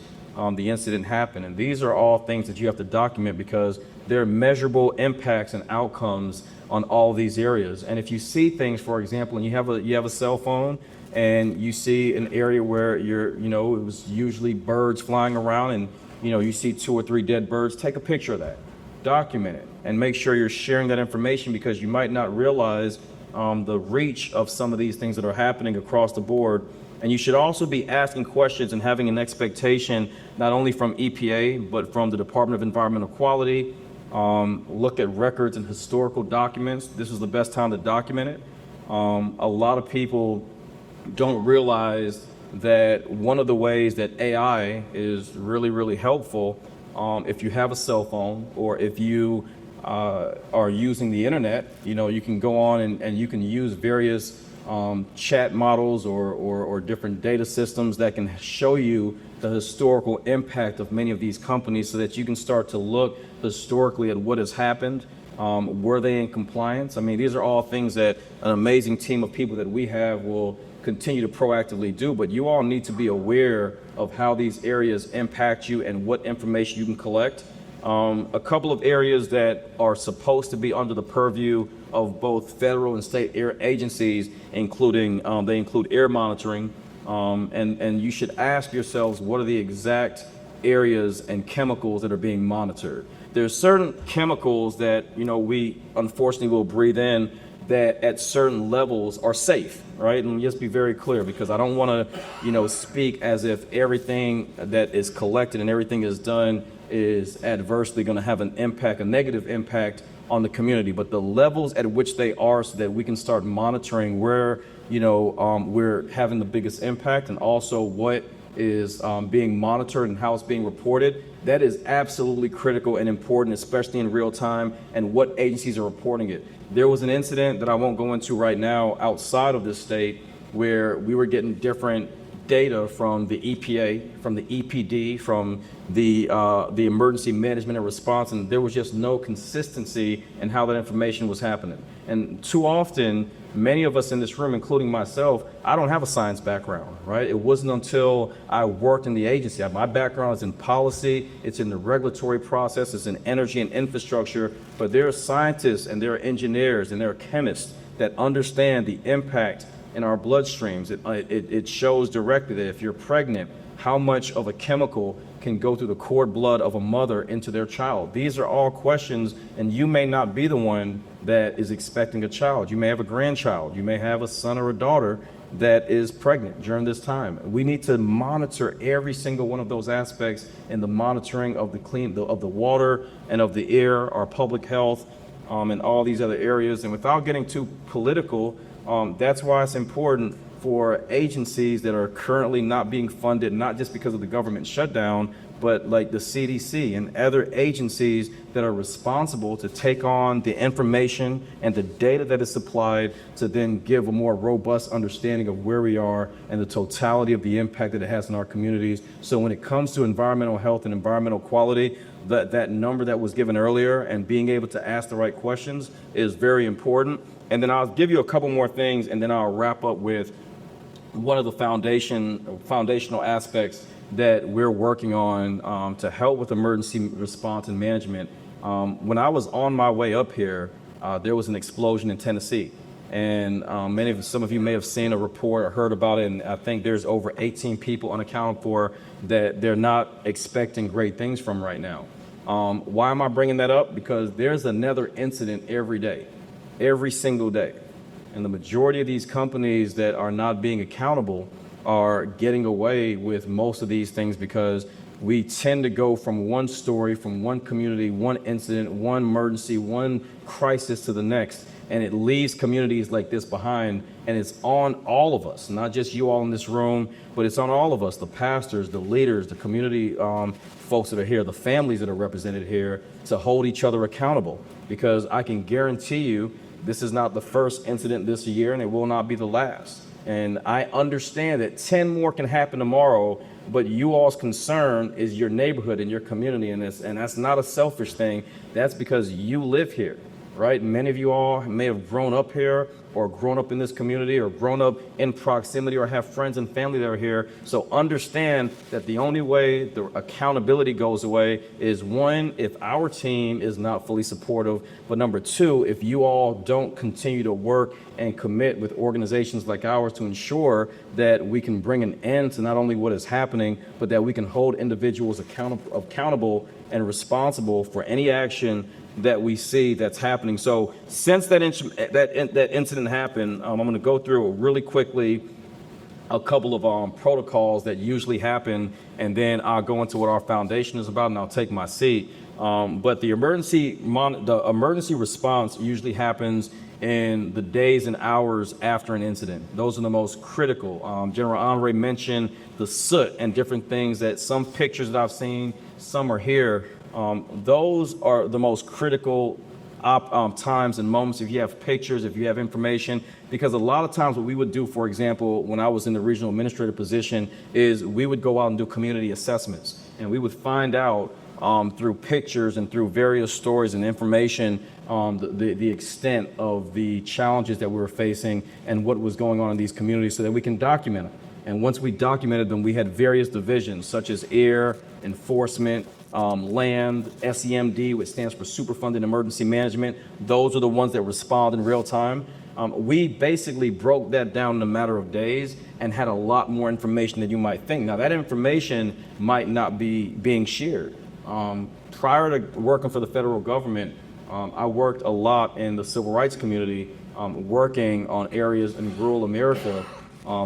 the incident happened. And these are all things that you have to document because there are measurable impacts and outcomes on all these areas. And if you see things, for example, and you have a cell phone and you see an area where it was usually birds flying around and you see 2 or 3 dead birds, take a picture of that, document it, and make sure you're sharing that information because you might not realize the reach of some of these things that are happening across the board. And you should also be asking questions and having an expectation not only from EPA, but from the Department of Environmental Quality. Look at records and historical documents. This is the best time to document it. A lot of people don't realize that one of the ways that AI is really, really helpful, if you have a cell phone or if you are using the internet, you can go on and you can use various chat models or different data systems that can show you the historical impact of many of these companies so that you can start to look historically at what has happened. Were they in compliance? I mean, these are all things that an amazing team of people that we have will continue to proactively do, but you all need to be aware of how these areas impact you and what information you can collect. A couple of areas that are supposed to be under the purview of both federal and state air agencies, they include air monitoring, and you should ask yourselves what are the exact areas and chemicals that are being monitored. There's certain chemicals that we unfortunately will breathe in that at certain levels are safe, right? And just be very clear, because I don't want to, speak as if everything that is collected and everything is done is adversely going to have an impact, a negative impact on the community, but the levels at which they are, so that we can start monitoring where, we're having the biggest impact, and also what is being monitored and how it's being reported. That is absolutely critical and important, especially in real time, and what agencies are reporting it. There was an incident that I won't go into right now outside of this state where we were getting different data from the EPA, from the EPD, from the emergency management and response, and there was just no consistency in how that information was happening. And too often, many of us in this room, including myself, I don't have a science background, right? It wasn't until I worked in the agency. My background is in policy, it's in the regulatory process, it's in energy and infrastructure, but there are scientists and there are engineers and there are chemists that understand the impact in our bloodstreams. It shows directly that if you're pregnant, how much of a chemical can go through the cord blood of a mother into their child. These are all questions, and you may not be the one that is expecting a child. You may have a grandchild. You may have a son or a daughter that is pregnant during this time. We need to monitor every single one of those aspects in the monitoring of the water and of the air, our public health, and all these other areas. And without getting too political, that's why it's important for agencies that are currently not being funded, not just because of the government shutdown, but like the CDC and other agencies that are responsible to take on the information and the data that is supplied to then give a more robust understanding of where we are and the totality of the impact that it has in our communities. So when it comes to environmental health and environmental quality, that number that was given earlier and being able to ask the right questions is very important. And then I'll give you a couple more things, and then I'll wrap up with one of the foundational aspects that we're working on to help with emergency response and management. When I was on my way up here, there was an explosion in Tennessee. And some of you may have seen a report or heard about it, and I think there's over 18 people unaccounted for that they're not expecting great things from right now. Why am I bringing that up? Because there's another incident every day, every single day. And the majority of these companies that are not being accountable are getting away with most of these things because we tend to go from one story, from one community, one incident, one emergency, one crisis to the next. And it leaves communities like this behind. And it's on all of us, not just you all in this room, but it's on all of us, the pastors, the leaders, the community folks that are here, the families that are represented here, to hold each other accountable. Because I can guarantee you, this is not the first incident this year, and it will not be the last. And I understand that 10 more can happen tomorrow, but you all's concern is your neighborhood and your community, and that's not a selfish thing. That's because you live here, right? Many of you all may have grown up here, or grown up in this community, or grown up in proximity, or have friends and family that are here. So understand that the only way the accountability goes away is, one, if our team is not fully supportive, but number two, if you all don't continue to work and commit with organizations like ours to ensure that we can bring an end to not only what is happening, but that we can hold individuals accountable and responsible for any action that we see that's happening. So since that incident happened, I'm going to go through really quickly a couple of protocols that usually happen, and then I'll go into what our foundation is about, and I'll take my seat. But the emergency response usually happens in the days and hours after an incident. Those are the most critical. General Honore mentioned the soot and different things, that some pictures that I've seen, some are here. Those are the most critical times and moments, if you have pictures, if you have information, because a lot of times what we would do, for example, when I was in the regional administrative position, is we would go out and do community assessments, and we would find out through pictures and through various stories and information the extent of the challenges that we were facing and what was going on in these communities, so that we can document them. And once we documented them, we had various divisions such as air, enforcement, land, SEMD, which stands for Superfunded Emergency Management. Those are the ones that respond in real time. We basically broke that down in a matter of days and had a lot more information than you might think. Now, that information might not be being shared. Prior to working for the federal government, I worked a lot in the civil rights community, working on areas in rural America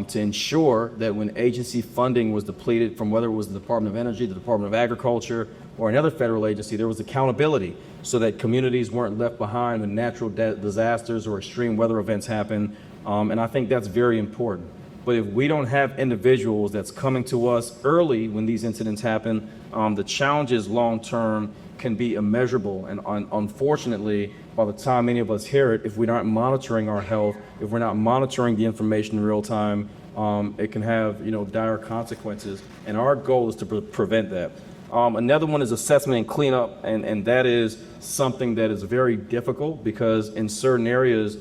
to ensure that when agency funding was depleted from whether it was the Department of Energy, the Department of Agriculture, or another federal agency, there was accountability so that communities weren't left behind when natural disasters or extreme weather events happen. And I think that's very important. But if we don't have individuals that's coming to us early when these incidents happen, the challenges long-term can be immeasurable. And unfortunately, by the time many of us hear it, if we're not monitoring our health, if we're not monitoring the information in real time, it can have, dire consequences. And our goal is to prevent that. Another one is assessment and cleanup, and that is something that is very difficult because in certain areas,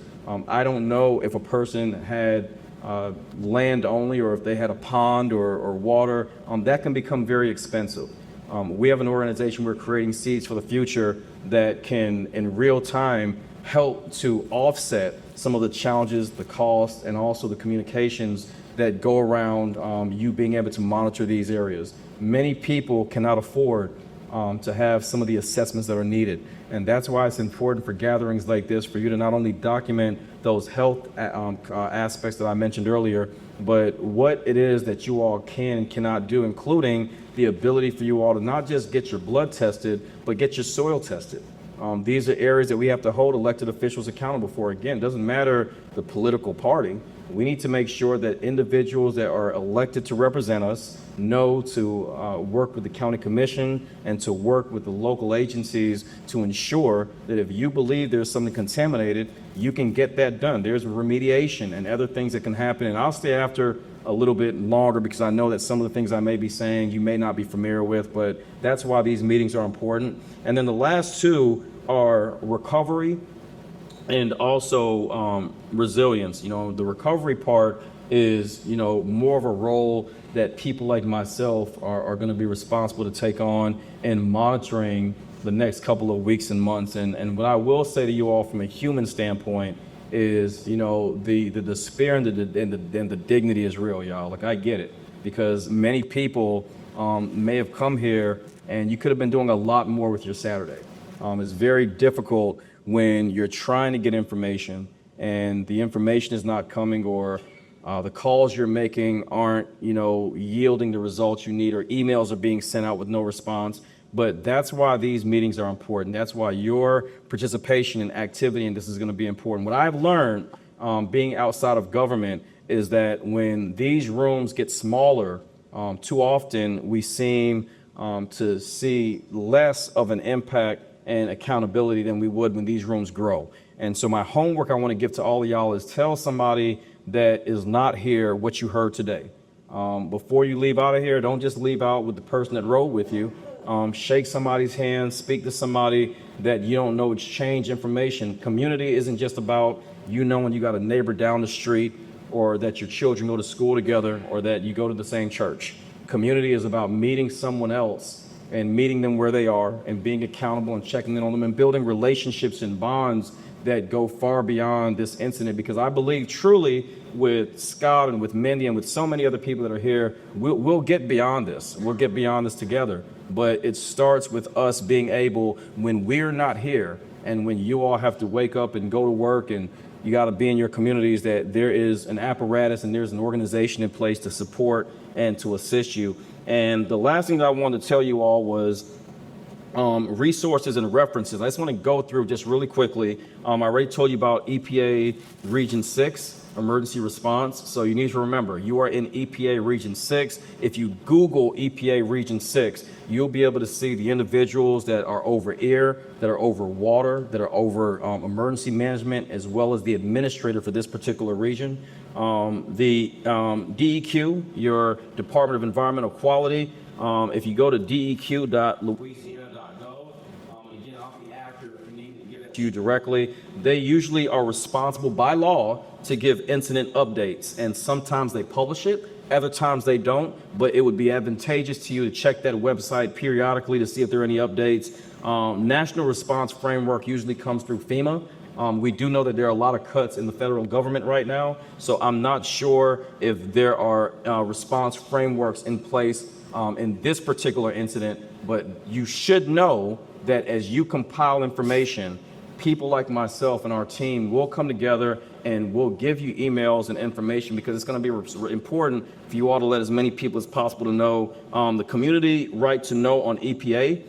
I don't know if a person had land only or if they had a pond or water. That can become very expensive. We have an organization, we're creating Seeds for the Future, that can in real time help to offset some of the challenges, the costs, and also the communications that go around you being able to monitor these areas. Many people cannot afford to have some of the assessments that are needed. And that's why it's important for gatherings like this for you to not only document those health aspects that I mentioned earlier, but what it is that you all can and cannot do, including the ability for you all to not just get your blood tested, but get your soil tested. These are areas that we have to hold elected officials accountable for. Again, it doesn't matter the political party. We need to make sure that individuals that are elected to represent us know to work with the county commission and to work with the local agencies to ensure that if you believe there's something contaminated, you can get that done. There's remediation and other things that can happen. And I'll stay after a little bit longer because I know that some of the things I may be saying you may not be familiar with, but that's why these meetings are important. And then the last two are recovery and also resilience. The recovery part is, more of a role that people like myself are going to be responsible to take on in monitoring the next couple of weeks and months. And what I will say to you all from a human standpoint is, the despair and the dignity is real, y'all. Like, I get it, because many people may have come here and you could have been doing a lot more with your Saturday. It's very difficult when you're trying to get information and the information is not coming, or the calls you're making aren't, yielding the results you need, or emails are being sent out with no response. But that's why these meetings are important. That's why your participation and activity in this is going to be important. What I've learned being outside of government is that when these rooms get smaller, too often we seem to see less of an impact and accountability than we would when these rooms grow. And so my homework I want to give to all of y'all is tell somebody that is not here what you heard today. Before you leave out of here, don't just leave out with the person that rode with you. Shake somebody's hand, speak to somebody that you don't know, exchange information. Community isn't just about you knowing you got a neighbor down the street, or that your children go to school together, or that you go to the same church. Community is about meeting someone else and meeting them where they are and being accountable and checking in on them and building relationships and bonds that go far beyond this incident. Because I believe truly with Scott and with Mindy and with so many other people that are here, we'll get beyond this. We'll get beyond this together. But it starts with us being able, when we're not here and when you all have to wake up and go to work and you got to be in your communities, that there is an apparatus and there's an organization in place to support and to assist you. And the last thing that I wanted to tell you all was resources and references. I just want to go through just really quickly. I already told you about EPA Region 6 emergency response. So you need to remember, you are in EPA Region 6. If you Google EPA Region 6, you'll be able to see the individuals that are over air, that are over water, that are over emergency management, as well as the administrator for this particular region. The DEQ, your Department of Environmental Quality, if you go to deq.louisiana.gov, again, I'll be active if you need to get it to you directly. They usually are responsible by law to give incident updates, and sometimes they publish it, other times they don't, but it would be advantageous to you to check that website periodically to see if there are any updates. National Response Framework usually comes through FEMA. We do know that there are a lot of cuts in the federal government right now, so I'm not sure if there are response frameworks in place in this particular incident, but you should know that as you compile information, people like myself and our team will come together and we'll give you emails and information because it's going to be important for you all to let as many people as possible to know. The community right to know on EPA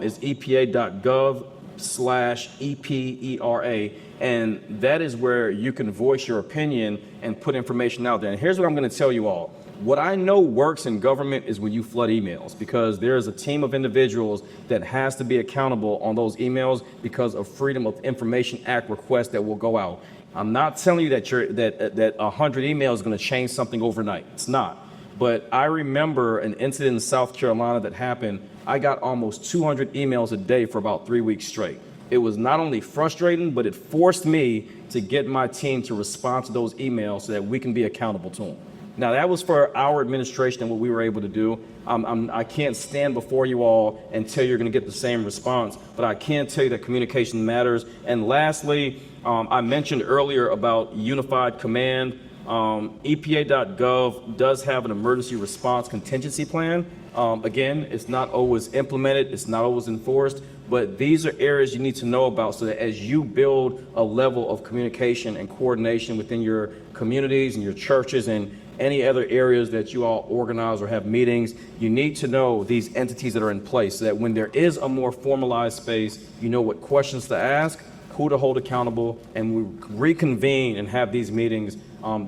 is epa.gov/EPERA. And that is where you can voice your opinion and put information out there. And here's what I'm going to tell you all. What I know works in government is when you flood emails, because there is a team of individuals that has to be accountable on those emails because of Freedom of Information Act requests that will go out. I'm not telling you that 100 emails is going to change something overnight. It's not. But I remember an incident in South Carolina that happened. I got almost 200 emails a day for about 3 weeks straight. It was not only frustrating, but it forced me to get my team to respond to those emails so that we can be accountable to them. Now, that was for our administration and what we were able to do. I can't stand before you all and tell you you're going to get the same response, but I can tell you that communication matters. And lastly, I mentioned earlier about unified command. EPA.gov does have an emergency response contingency plan. Again, it's not always implemented, it's not always enforced, but these are areas you need to know about so that as you build a level of communication and coordination within your communities and your churches and any other areas that you all organize or have meetings, you need to know these entities that are in place so that when there is a more formalized space, you know what questions to ask, who to hold accountable, and we reconvene and have these meetings,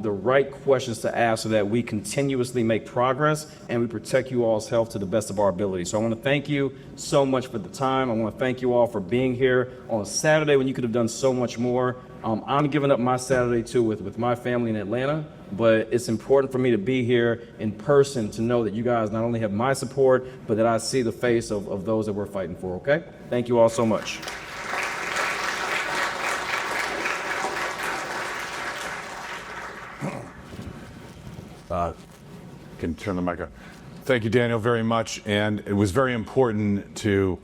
the right questions to ask so that we continuously make progress and we protect you all's health to the best of our ability. So I want to thank you so much for the time. I want to thank you all for being here on a Saturday when you could have done so much more. I'm giving up my Saturday too with my family in Atlanta, but it's important for me to be here in person to know that you guys not only have my support, but that I see the face of those that we're fighting for, okay? Thank you all so much. Can turn the mic on. Thank you, Daniel, very much. And it was very important to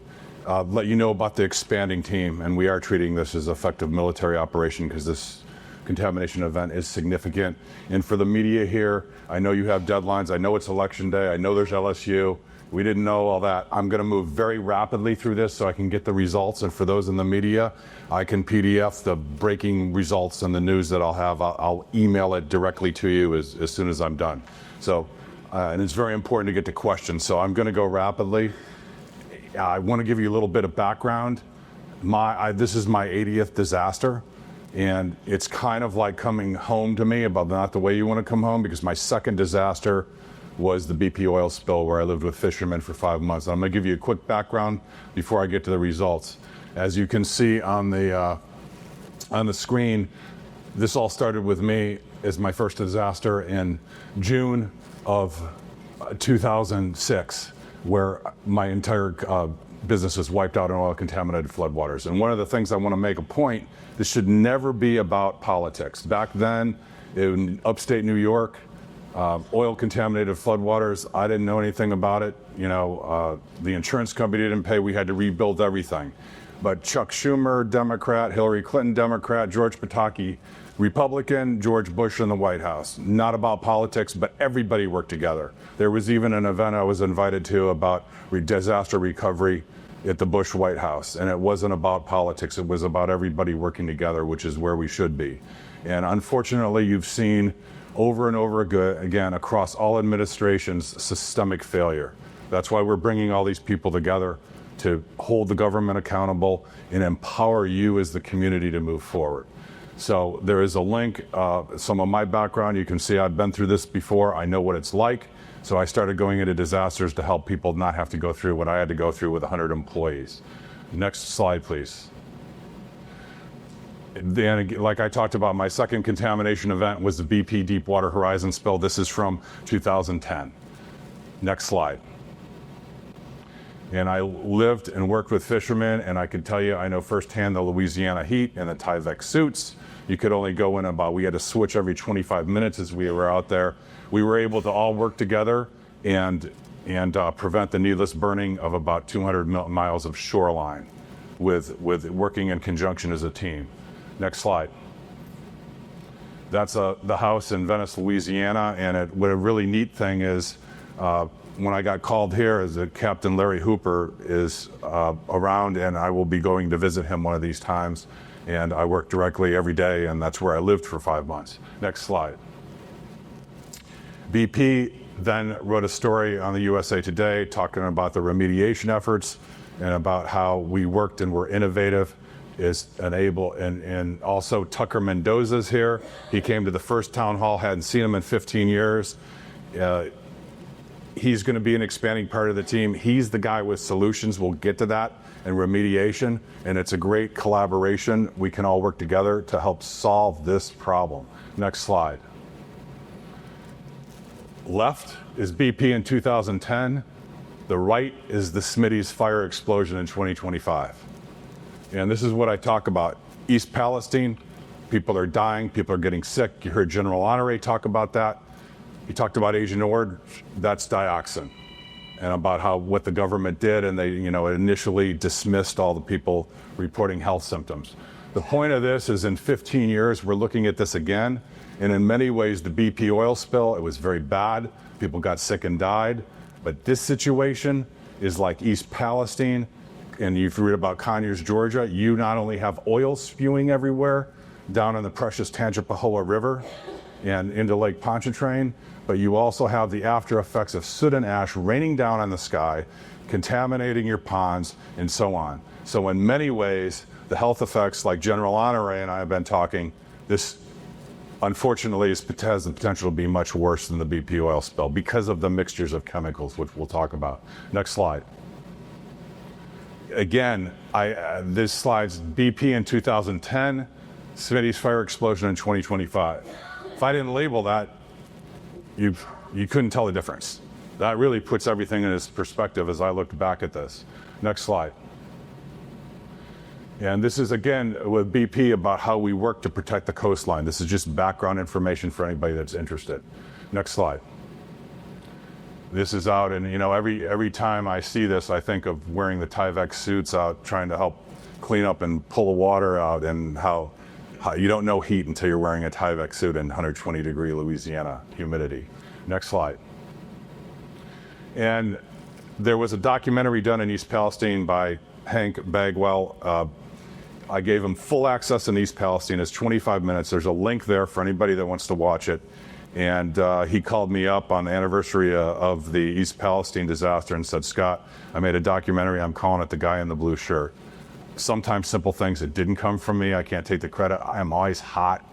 let you know about the expanding team. And we are treating this as an effective military operation because this contamination event is significant. And for the media here, I know you have deadlines. I know it's election day. I know there's LSU. We didn't know all that. I'm going to move very rapidly through this so I can get the results. And for those in the media, I can PDF the breaking results and the news that I'll have. I'll email it directly to you as soon as I'm done. So, and it's very important to get to questions. So I'm going to go rapidly. I want to give you a little bit of background. This is my 80th disaster. And it's kind of like coming home to me, but not the way you want to come home, because my second disaster was the BP oil spill where I lived with fishermen for 5 months. I'm going to give you a quick background before I get to the results. As you can see on the screen, this all started with me as my first disaster in June of 2006, where my entire business was wiped out in oil-contaminated floodwaters. And one of the things I want to make a point, this should never be about politics. Back then, in upstate New York, oil-contaminated floodwaters, I didn't know anything about it. The insurance company didn't pay. We had to rebuild everything. But Chuck Schumer, Democrat, Hillary Clinton, Democrat, George Pataki, Republican, George Bush in the White House. Not about politics, but everybody worked together. There was even an event I was invited to about disaster recovery at the Bush White House. And it wasn't about politics. It was about everybody working together, which is where we should be. And unfortunately, you've seen over and over again across all administrations, systemic failure. That's why we're bringing all these people together to hold the government accountable and empower you as the community to move forward. So there is a link, some of my background, you can see I've been through this before, I know what it's like. So I started going into disasters to help people not have to go through what I had to go through with 100 employees. Next slide, please. Then, like I talked about, my second contamination event was the BP Deepwater Horizon spill. This is from 2010. Next slide. And I lived and worked with fishermen, and I can tell you, I know firsthand the Louisiana heat and the Tyvek suits. You could only go in we had to switch every 25 minutes as we were out there. We were able to all work together and prevent the needless burning of about 200 miles of shoreline with working in conjunction as a team. Next slide. That's the house in Venice, Louisiana, and what a really neat thing is, when I got called here is that Captain Larry Hooper is around, and I will be going to visit him one of these times. And I work directly every day, and that's where I lived for 5 months. Next slide. BP then wrote a story on the USA Today talking about the remediation efforts and about how we worked and were innovative. And also Tucker Mendoza's here. He came to the first town hall, hadn't seen him in 15 years. He's going to be an expanding part of the team. He's the guy with solutions. We'll get to that, and remediation. And it's a great collaboration. We can all work together to help solve this problem. Next slide. Left is BP in 2010. The right is the Smitty's fire explosion in 2025. And this is what I talk about. East Palestine, people are dying, people are getting sick. You heard General Honore talk about that. He talked about Agent Orange, that's dioxin. And about how what the government did, and they initially dismissed all the people reporting health symptoms. The point of this is in 15 years, we're looking at this again. And in many ways, the BP oil spill, it was very bad. People got sick and died. But this situation is like East Palestine. And if you read about Conyers, Georgia, you not only have oil spewing everywhere down in the precious Tangipahoa River and into Lake Pontchartrain, but you also have the after effects of soot and ash raining down on the sky, contaminating your ponds, and so on. So in many ways, the health effects, like General Honore and I have been talking, this unfortunately has the potential to be much worse than the BP oil spill because of the mixtures of chemicals, which we'll talk about. Next slide. Again, this slide's BP in 2010, Smitty's fire explosion in 2025. If I didn't label that, you couldn't tell the difference. That really puts everything in its perspective as I looked back at this. Next slide. And this is, again, with BP about how we work to protect the coastline. This is just background information for anybody that's interested. Next slide. This is out, and every time I see this, I think of wearing the Tyvek suits out, trying to help clean up and pull the water out, and how you don't know heat until you're wearing a Tyvek suit in 120-degree Louisiana humidity. Next slide. And there was a documentary done in East Palestine by Hank Bagwell. I gave him full access in East Palestine. It's 25 minutes. There's a link there for anybody that wants to watch it. And he called me up on the anniversary of the East Palestine disaster and said, Scott, I made a documentary. I'm calling it The Guy in the Blue Shirt. Sometimes simple things that didn't come from me. I can't take the credit. I am always hot.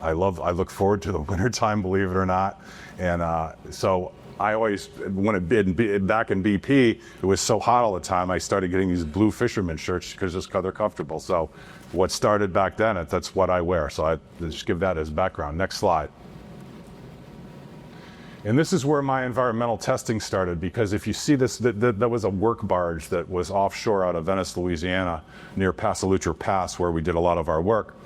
I look forward to the wintertime, believe it or not. And so I always, when back in BP, it was so hot all the time, I started getting these blue fisherman shirts because they're comfortable. So what started back then, that's what I wear. So I just give that as background. Next slide. And this is where my environmental testing started, because if you see this, that was a work barge that was offshore out of Venice, Louisiana, near Pasalucher Pass, where we did a lot of our work.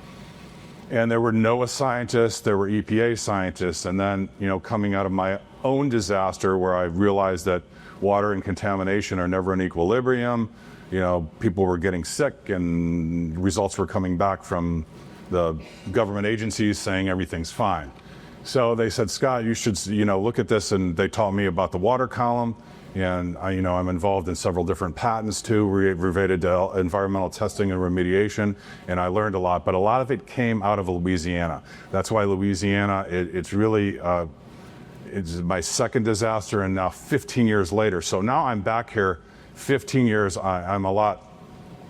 And there were NOAA scientists, there were EPA scientists, and then, coming out of my own disaster where I realized that water and contamination are never in equilibrium, people were getting sick and results were coming back from the government agencies saying everything's fine. So they said, Scott, you should, look at this, and they taught me about the water column, and I'm involved in several different patents too, related to environmental testing and remediation, and I learned a lot, but a lot of it came out of Louisiana. That's why Louisiana, it's really, it's my second disaster, and now 15 years later. So now I'm back here 15 years, I'm a lot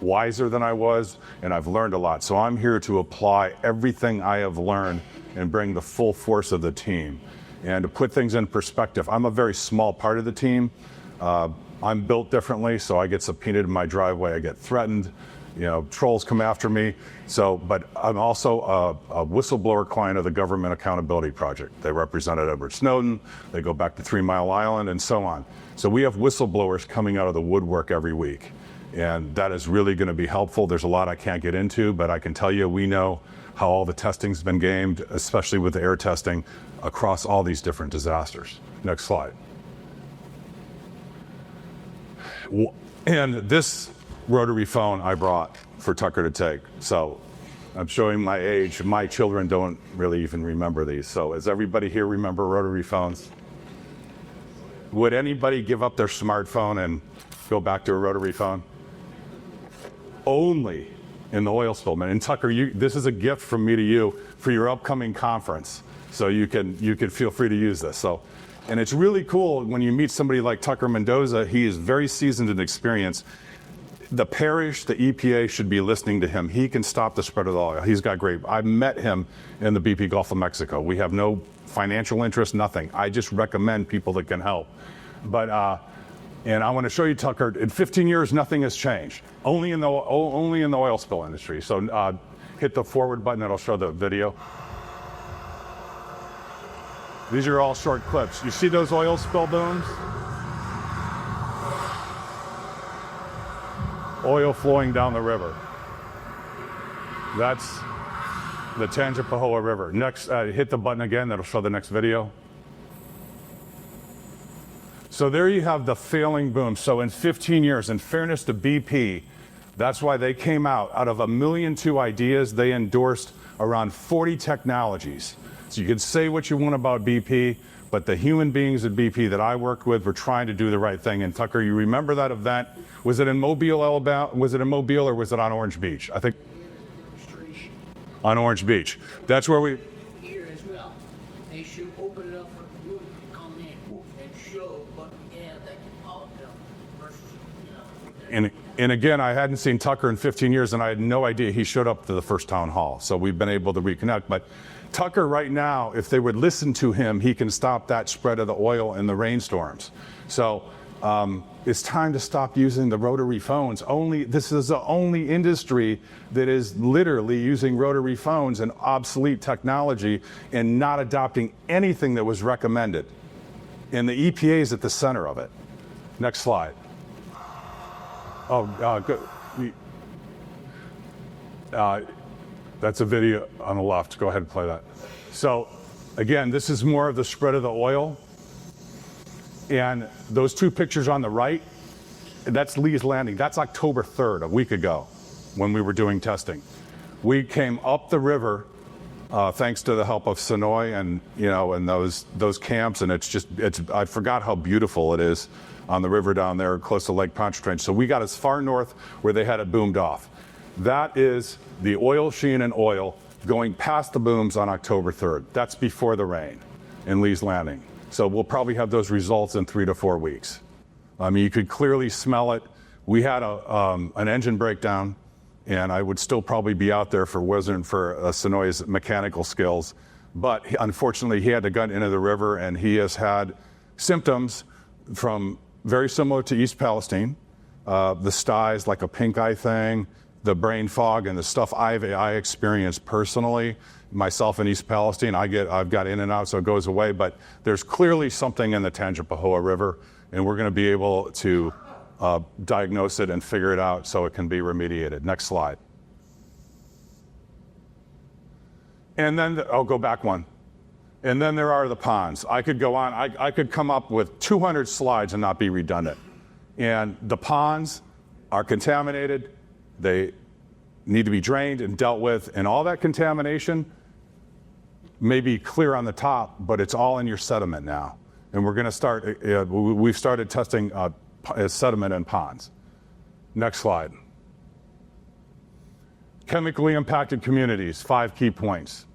wiser than I was, and I've learned a lot. So I'm here to apply everything I have learned and bring the full force of the team. And to put things in perspective, I'm a very small part of the team. I'm built differently, so I get subpoenaed in my driveway, I get threatened, trolls come after me. But I'm also a whistleblower client of the Government Accountability Project. They represented Edward Snowden, they go back to 3 Mile Island, and so on. So we have whistleblowers coming out of the woodwork every week. And that is really going to be helpful. There's a lot I can't get into, but I can tell you we know how all the testing's been gamed, especially with the air testing, across all these different disasters. Next slide. And this rotary phone I brought for Tucker to take. So I'm showing my age. My children don't really even remember these. So does everybody here remember rotary phones? Would anybody give up their smartphone and go back to a rotary phone? Only in the oil spill. And Tucker, this is a gift from me to you for your upcoming conference. So you can feel free to use this. And it's really cool when you meet somebody like Tucker Mendoza. He is very seasoned and experienced. The parish, the EPA should be listening to him. He can stop the spread of the oil. He's got great. I met him in the BP Gulf of Mexico. We have no financial interest, nothing. I just recommend people that can help. But and I want to show you, Tucker. In 15 years, nothing has changed. Only in the oil spill industry. So hit the forward button. That'll show the video. These are all short clips. You see those oil spill booms? Oil flowing down the river. That's the Tangipahoa River. Next, hit the button again. That'll show the next video. So there you have the failing boom. So in 15 years, in fairness to BP, that's why they came out of 1.2 million ideas, they endorsed around 40 technologies. So you can say what you want about BP, but the human beings at BP that I worked with were trying to do the right thing. And Tucker, you remember that event? Was it in Mobile, Alabama? Was it in Mobile or was it on Orange Beach? I think on Orange Beach. That's where we. Here as well. They should open it up for the group to come in and show what we have that can help them versus, And again, I hadn't seen Tucker in 15 years, and I had no idea he showed up to the first town hall. So we've been able to reconnect. But Tucker right now, if they would listen to him, he can stop that spread of the oil in the rainstorms. So it's time to stop using the rotary phones. This is the only industry that is literally using rotary phones and obsolete technology and not adopting anything that was recommended. And the EPA is at the center of it. Next slide. Good. That's a video on the left. Go ahead and play that. So again, this is more of the spread of the oil. And those two pictures on the right, that's Lee's Landing. That's October 3rd, a week ago, when we were doing testing. We came up the river, thanks to the help of Sonoy and those camps, and I forgot how beautiful it is on the river down there close to Lake Pontchartrain. So we got as far north where they had it boomed off. That is the oil sheen and oil going past the booms on October 3rd. That's before the rain in Lee's Landing. So we'll probably have those results in 3 to 4 weeks. I mean, you could clearly smell it. We had an engine breakdown, and I would still probably be out there if it wasn't for Sonoy's mechanical skills. But unfortunately, he had to gut into the river, and he has had symptoms from very similar to East Palestine. The styes, like a pink eye thing, the brain fog, and the stuff I experienced personally, myself in East Palestine. I've got in and out, so it goes away. But there's clearly something in the Tangipahoa River, and we're going to be able to diagnose it and figure it out so it can be remediated. Next slide. And then, go back one. And then there are the ponds. I could go on. I could come up with 200 slides and not be redundant. And the ponds are contaminated. They need to be drained and dealt with. And all that contamination may be clear on the top, but it's all in your sediment now. And we're going to start, we've started testing sediment in ponds. Next slide. Chemically impacted communities, 5 key points.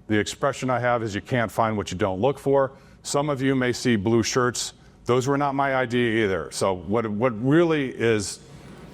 The expression I have is you can't find what you don't look for. Some of you may see blue shirts. Those were not my idea either. So what really is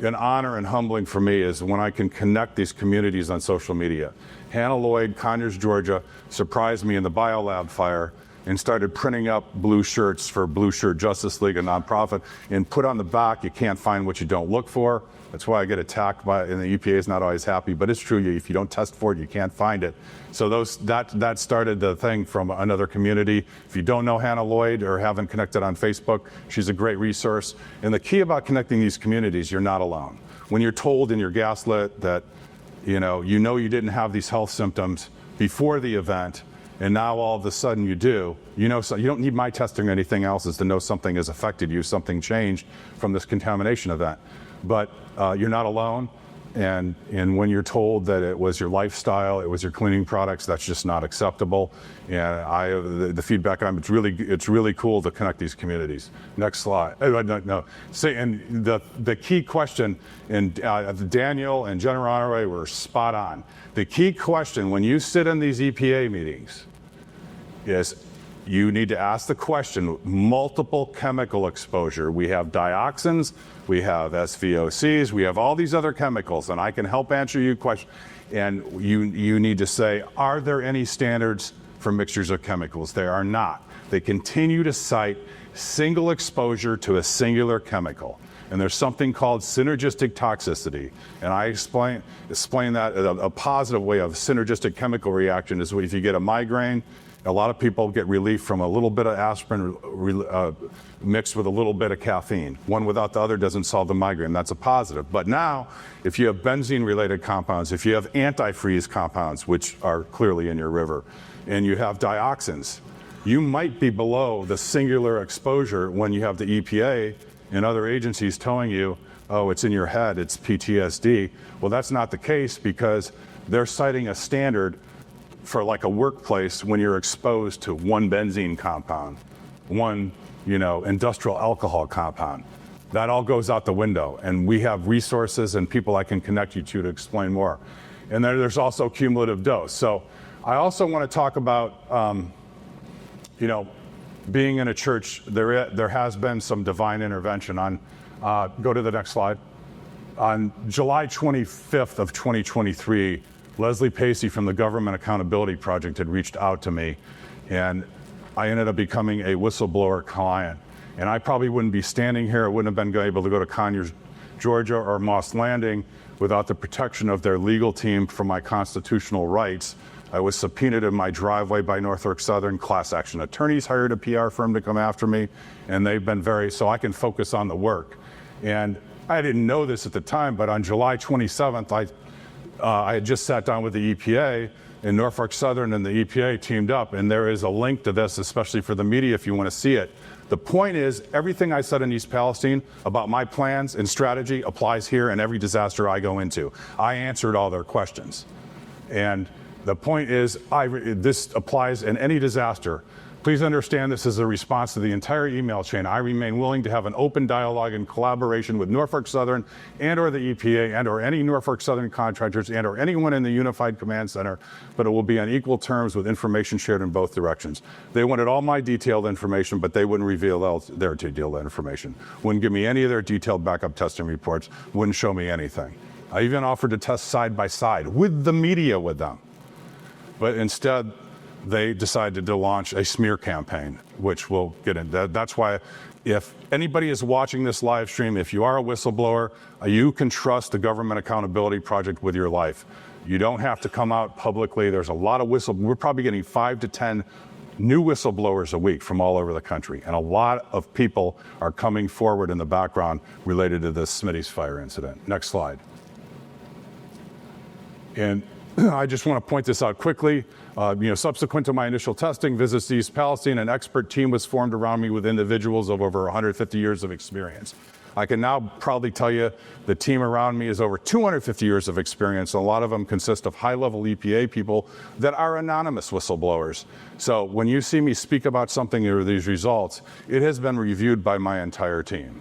an honor and humbling for me is when I can connect these communities on social media. Hannah Lloyd, Conyers, Georgia, surprised me in the biolab fire and started printing up blue shirts for Blue Shirt Justice League, a nonprofit, and put on the back, you can't find what you don't look for. That's why I get attacked and the EPA is not always happy, but it's true. If you don't test for it, you can't find it. So that started the thing from another community. If you don't know Hannah Lloyd or haven't connected on Facebook, she's a great resource. And the key about connecting these communities, you're not alone. When you're told and you're gaslit that you didn't have these health symptoms before the event, and now all of a sudden you do, so you don't need my testing or anything else to know something has affected you, something changed from this contamination event. But you're not alone. And when you're told that it was your lifestyle, it was your cleaning products, that's just not acceptable. And the feedback it's really cool to connect these communities. Next slide. No. And the key question, and Daniel and General Honore were spot on. The key question when you sit in these EPA meetings is you need to ask the question, multiple chemical exposure. We have dioxins, we have SVOCs, we have all these other chemicals, and I can help answer your question. And you need to say, are there any standards for mixtures of chemicals? There are not. They continue to cite single exposure to a singular chemical. And there's something called synergistic toxicity. And I explain that a positive way of synergistic chemical reaction is if you get a migraine, a lot of people get relief from a little bit of aspirin mixed with a little bit of caffeine. One without the other doesn't solve the migraine. That's a positive. But now, if you have benzene-related compounds, if you have antifreeze compounds, which are clearly in your river, and you have dioxins, you might be below the singular exposure when you have the EPA and other agencies telling you, oh, it's in your head, it's PTSD. Well, that's not the case because they're citing a standard for like a workplace when you're exposed to one benzene compound, one, industrial alcohol compound. That all goes out the window. And we have resources and people I can connect you to explain more. And then there's also cumulative dose. So I also want to talk about, being in a church. There has been some divine intervention on, go to the next slide. On July 25th of 2023, Leslie Pacey from the Government Accountability Project had reached out to me, and I ended up becoming a whistleblower client. And I probably wouldn't be standing here, I wouldn't have been able to go to Conyers, Georgia or Moss Landing without the protection of their legal team for my constitutional rights. I was subpoenaed in my driveway by Norfolk Southern. Class action attorneys hired a PR firm to come after me, and they've been so I can focus on the work. And I didn't know this at the time, but on July 27th, I had just sat down with the EPA, and Norfolk Southern and the EPA teamed up, and there is a link to this, especially for the media if you want to see it. The point is, everything I said in East Palestine about my plans and strategy applies here in every disaster I go into. I answered all their questions. And the point is, this applies in any disaster. Please understand this is a response to the entire email chain. I remain willing to have an open dialogue and collaboration with Norfolk Southern and or the EPA and or any Norfolk Southern contractors and or anyone in the Unified Command Center, but it will be on equal terms with information shared in both directions. They wanted all my detailed information, but they wouldn't reveal their detailed information. Wouldn't give me any of their detailed backup testing reports, wouldn't show me anything. I even offered to test side by side with the media with them. But instead, they decided to launch a smear campaign, which we'll get into. That's why if anybody is watching this live stream, if you are a whistleblower, you can trust the Government Accountability Project with your life. You don't have to come out publicly. There's a lot of we're probably getting 5 to 10 new whistleblowers a week from all over the country. And a lot of people are coming forward in the background related to this Smitty's fire incident. Next slide. And I just want to point this out quickly. Subsequent to my initial testing, visits to East Palestine, an expert team was formed around me with individuals of over 150 years of experience. I can now proudly tell you the team around me is over 250 years of experience. A lot of them consist of high-level EPA people that are anonymous whistleblowers. So when you see me speak about something or these results, it has been reviewed by my entire team.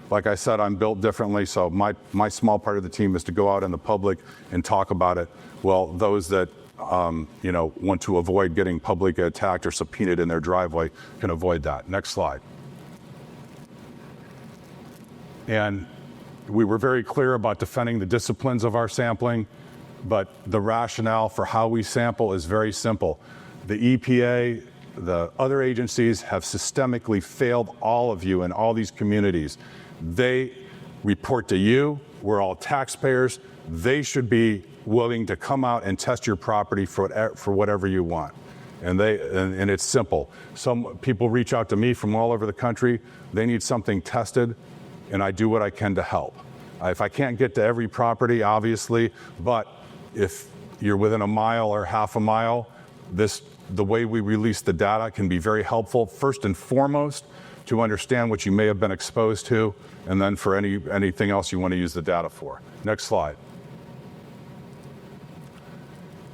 Like I said, I'm built differently, so my small part of the team is to go out in the public and talk about it. Well, those that want to avoid getting publicly attacked or subpoenaed in their driveway can avoid that. Next slide. And we were very clear about defending the disciplines of our sampling, but the rationale for how we sample is very simple. The EPA, the other agencies have systemically failed all of you in all these communities. They report to you. We're all taxpayers. They should be willing to come out and test your property for whatever you want. And it's simple. Some people reach out to me from all over the country. They need something tested, and I do what I can to help. If I can't get to every property, obviously, but if you're within a mile or half a mile, the way we release the data can be very helpful, first and foremost, to understand what you may have been exposed to, and then for anything else you want to use the data for. Next slide.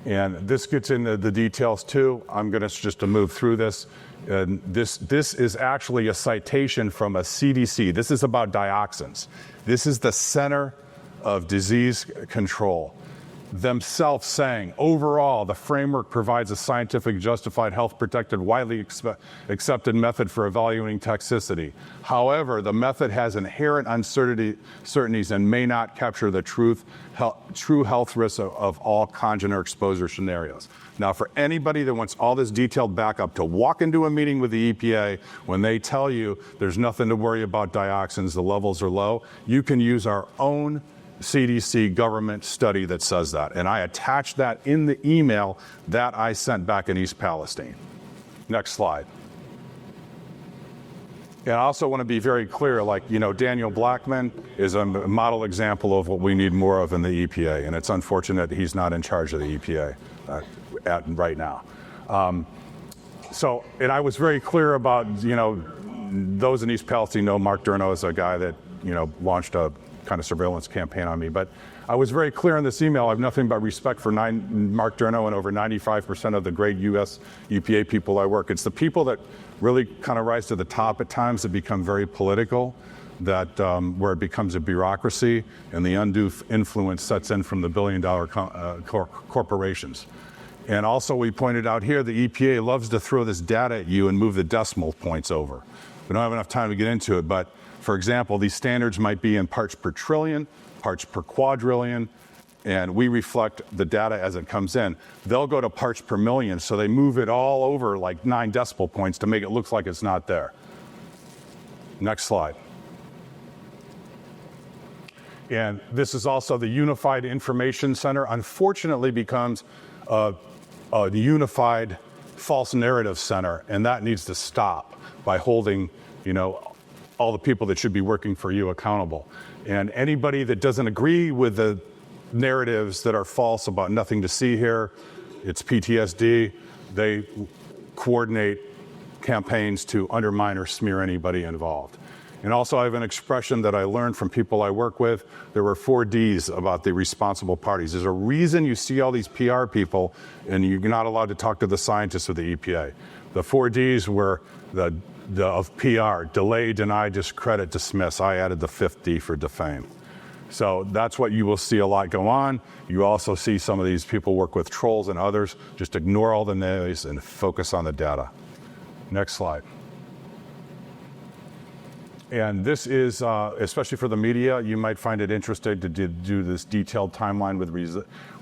And this gets into the details too. I'm going to just to move through this. And this is actually a citation from a CDC. This is about dioxins. This is the Center of Disease Control themselves saying, overall, the framework provides a scientific, justified, health-protected, widely accepted method for evaluating toxicity. However, the method has inherent uncertainties and may not capture the true health risks of all congener exposure scenarios. Now, for anybody that wants all this detailed backup to walk into a meeting with the EPA when they tell you there's nothing to worry about dioxins, the levels are low, you can use our own CDC government study that says that. And I attached that in the email that I sent back in East Palestine. Next slide. And I also want to be very clear, like, Daniel Blackman is a model example of what we need more of in the EPA. And it's unfortunate that he's not in charge of the EPA right now. And I was very clear about, those in East Palestine know Mark Durno is a guy that, launched a kind of surveillance campaign on me. But I was very clear in this email. I have nothing but respect for Mark Durno and over 95% of the great U.S. EPA people I work. It's the people that really kind of rise to the top at times that become very political, that where it becomes a bureaucracy and the undue influence sets in from the billion-dollar corporations. And also, we pointed out here, the EPA loves to throw this data at you and move the decimal points over. We don't have enough time to get into it, but for example, these standards might be in parts per trillion, parts per quadrillion, and we reflect the data as it comes in. They'll go to parts per million, so they move it all over like 9 decimal points to make it look like it's not there. Next slide. And this is also the Unified Information Center. Unfortunately, becomes a unified false narrative center, and that needs to stop by holding, all the people that should be working for you accountable. And anybody that doesn't agree with the narratives that are false about nothing to see here, it's PTSD, they coordinate campaigns to undermine or smear anybody involved. And also I have an expression that I learned from people I work with. There were 4 Ds about the responsible parties. There's a reason you see all these PR people and you're not allowed to talk to the scientists of the EPA. The 4 Ds were of PR, delay, deny, discredit, dismiss. I added the 5th D for defame. So that's what you will see a lot go on. You also see some of these people work with trolls and others. Just ignore all the noise and focus on the data. Next slide. And this is, especially for the media, you might find it interesting to do this detailed timeline with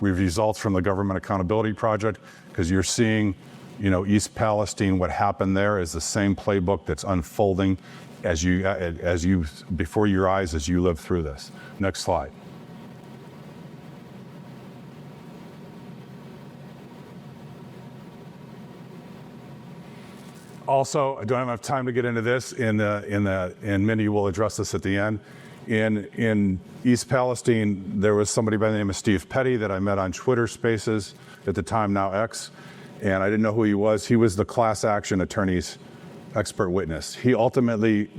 results from the Government Accountability Project, because you're seeing, East Palestine, what happened there is the same playbook that's unfolding as you before your eyes as you live through this. Next slide. Also, I don't have enough time to get into this, and Mindy will address this at the end. In East Palestine, there was somebody by the name of Steve Petty that I met on Twitter Spaces, at the time now X, and I didn't know who he was. He was the class action attorney's expert witness. He ultimately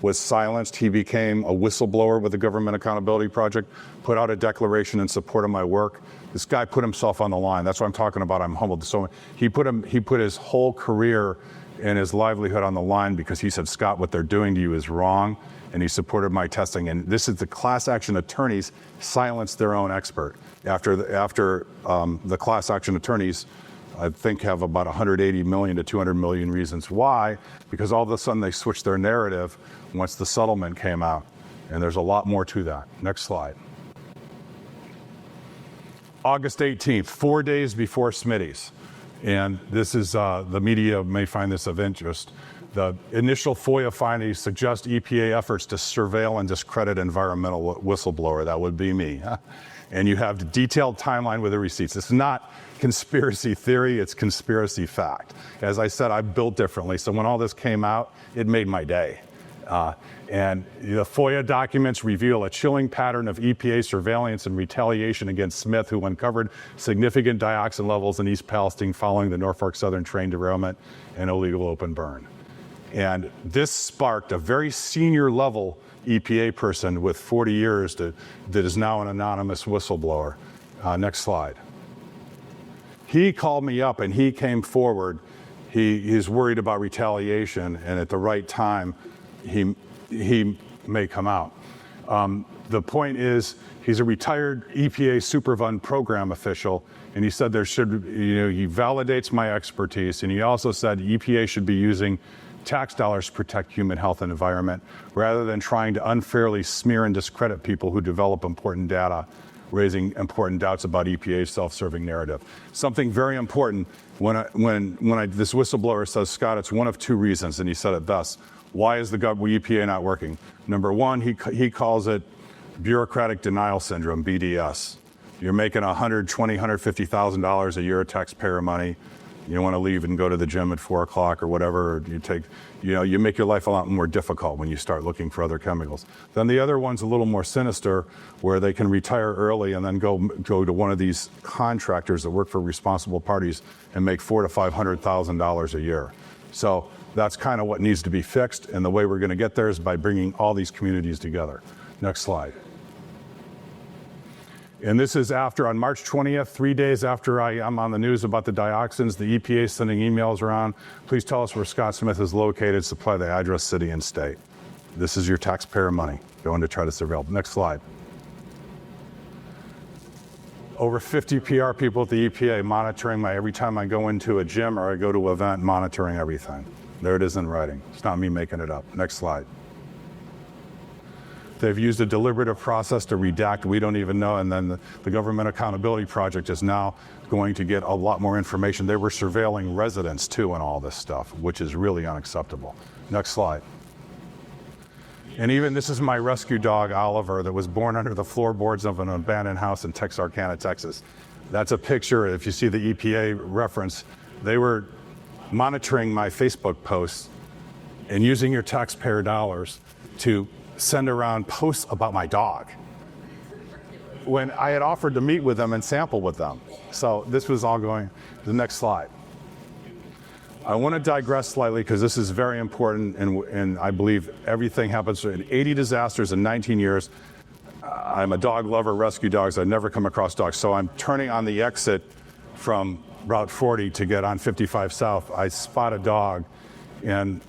was silenced. He became a whistleblower with the Government Accountability Project, put out a declaration in support of my work. This guy put himself on the line. That's what I'm talking about. I'm humbled. So he put his whole career and his livelihood on the line because he said, Scott, what they're doing to you is wrong. And he supported my testing. And this is the class action attorneys silenced their own expert. After the class action attorneys, I think, have about 180 million to 200 million reasons why, because all of a sudden they switched their narrative once the settlement came out. And there's a lot more to that. Next slide. August 18th, 4 days before Smitty's. And this is, the media may find this of interest. The initial FOIA findings suggest EPA efforts to surveil and discredit environmental whistleblower. That would be me. And you have the detailed timeline with the receipts. It's not conspiracy theory, it's conspiracy fact. As I said, I'm built differently. So when all this came out, it made my day. And the FOIA documents reveal a chilling pattern of EPA surveillance and retaliation against Smith, who uncovered significant dioxin levels in East Palestine following the Norfolk Southern train derailment and illegal open burn. And this sparked a very senior level EPA person with 40 years that is now an anonymous whistleblower. Next slide. he called me up and he came forward. He's worried about retaliation, and at the right time, he may come out. The point is, he's a retired EPA Superfund program official, and he said he validates my expertise, and he also said EPA should be using tax dollars to protect human health and environment rather than trying to unfairly smear and discredit people who develop important data, raising important doubts about EPA's self-serving narrative. Something very important when this whistleblower says, Scott, it's one of two reasons, and he said it best. Why is the EPA not working? Number one, he calls it bureaucratic denial syndrome, BDS. You're making $120,000, $150,000 a year of taxpayer money. You want to leave and go to the gym at 4 o'clock or whatever. You make your life a lot more difficult when you start looking for other chemicals. Then the other one's a little more sinister, where they can retire early and then go to one of these contractors that work for responsible parties and make $400,000 to $500,000 a year. So that's kind of what needs to be fixed, and the way we're going to get there is by bringing all these communities together. Next slide. And this is after, on March 20th, 3 days after I'm on the news about the dioxins, the EPA is sending emails around. Please tell us where Scott Smith is located, supply the address, city, and state. This is your taxpayer money going to try to surveil. Next slide. Over 50 PR people at the EPA monitoring every time I go into a gym or I go to an event, monitoring everything. There it is in writing. It's not me making it up. Next slide. They've used a deliberative process to redact, we don't even know, and then the Government Accountability Project is now going to get a lot more information. They were surveilling residents too and all this stuff, which is really unacceptable. Next slide. And even this is my rescue dog, Oliver, that was born under the floorboards of an abandoned house in Texarkana, Texas. That's a picture. If you see the EPA reference, they were monitoring my Facebook posts and using your taxpayer dollars to send around posts about my dog when I had offered to meet with them and sample with them. So this was all going. The next slide. I want to digress slightly because this is very important, and I believe everything happens in 80 disasters in 19 years. I'm a dog lover, rescue dogs. I've never come across dogs. So I'm turning on the exit from Route 40 to get on 55 South. I spot a dog and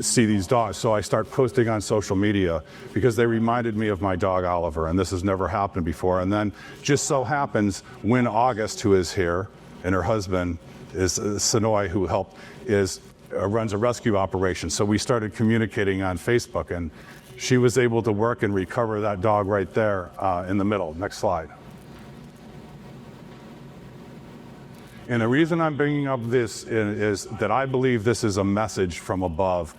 see these dogs. So I start posting on social media because they reminded me of my dog Oliver, and this has never happened before. And then just so happens Wynn August, who is here, and her husband is Sonoy, who runs a rescue operation. So we started communicating on Facebook, and she was able to work and recover that dog right there in the middle. Next slide. And the reason I'm bringing up this is that I believe this is a message from above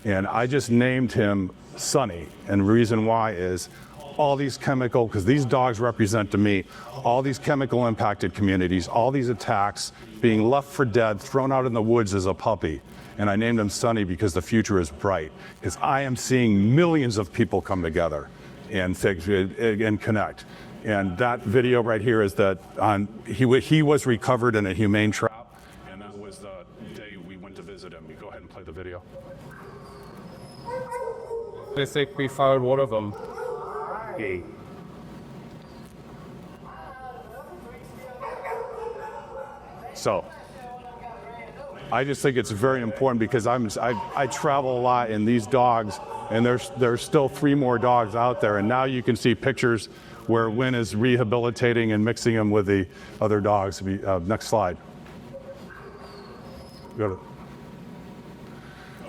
and I just named him Sonny. And the reason why is all these because these dogs represent to me all these chemical impacted communities, all these attacks, being left for dead, thrown out in the woods as a puppy. And I named him Sonny because the future is bright. Because I am seeing millions of people come together and connect. And that video right here is that he was recovered in a humane trap, and that was the day we went to visit him. You go ahead and play the video. They think we found one of them. Hey. So I just think it's very important because I travel a lot, and these dogs, and there's still 3 more dogs out there, and now you can see pictures where Wynn is rehabilitating and mixing them with the other dogs. Next slide.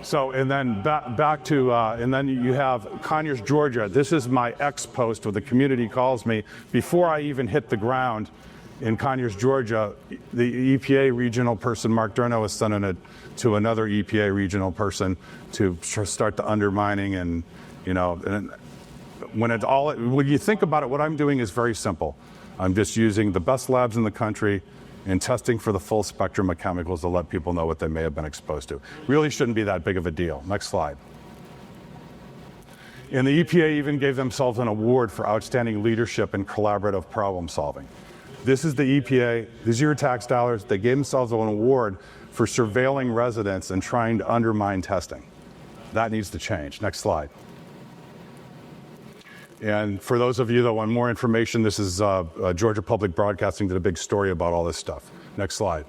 So, and then back to, and then you have Conyers, Georgia. This is my ex-post where the community calls me. Before I even hit the ground in Conyers, Georgia, the EPA regional person, Mark Durno, is sending it to another EPA regional person to start the undermining and, when you think about it, what I'm doing is very simple. I'm just using the best labs in the country and testing for the full spectrum of chemicals to let people know what they may have been exposed to. Really shouldn't be that big of a deal. Next slide. And the EPA even gave themselves an award for outstanding leadership and collaborative problem solving. This is the EPA, these are your tax dollars. They gave themselves an award for surveilling residents and trying to undermine testing. That needs to change. Next slide. And for those of you that want more information, this is Georgia Public Broadcasting did a big story about all this stuff. Next slide.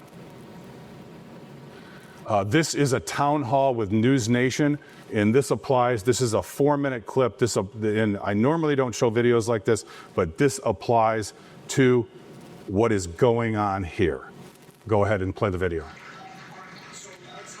This is a town hall with News Nation, and this applies. This is a 4-minute clip. And I normally don't show videos like this, but this applies to what is going on here. Go ahead and play the video.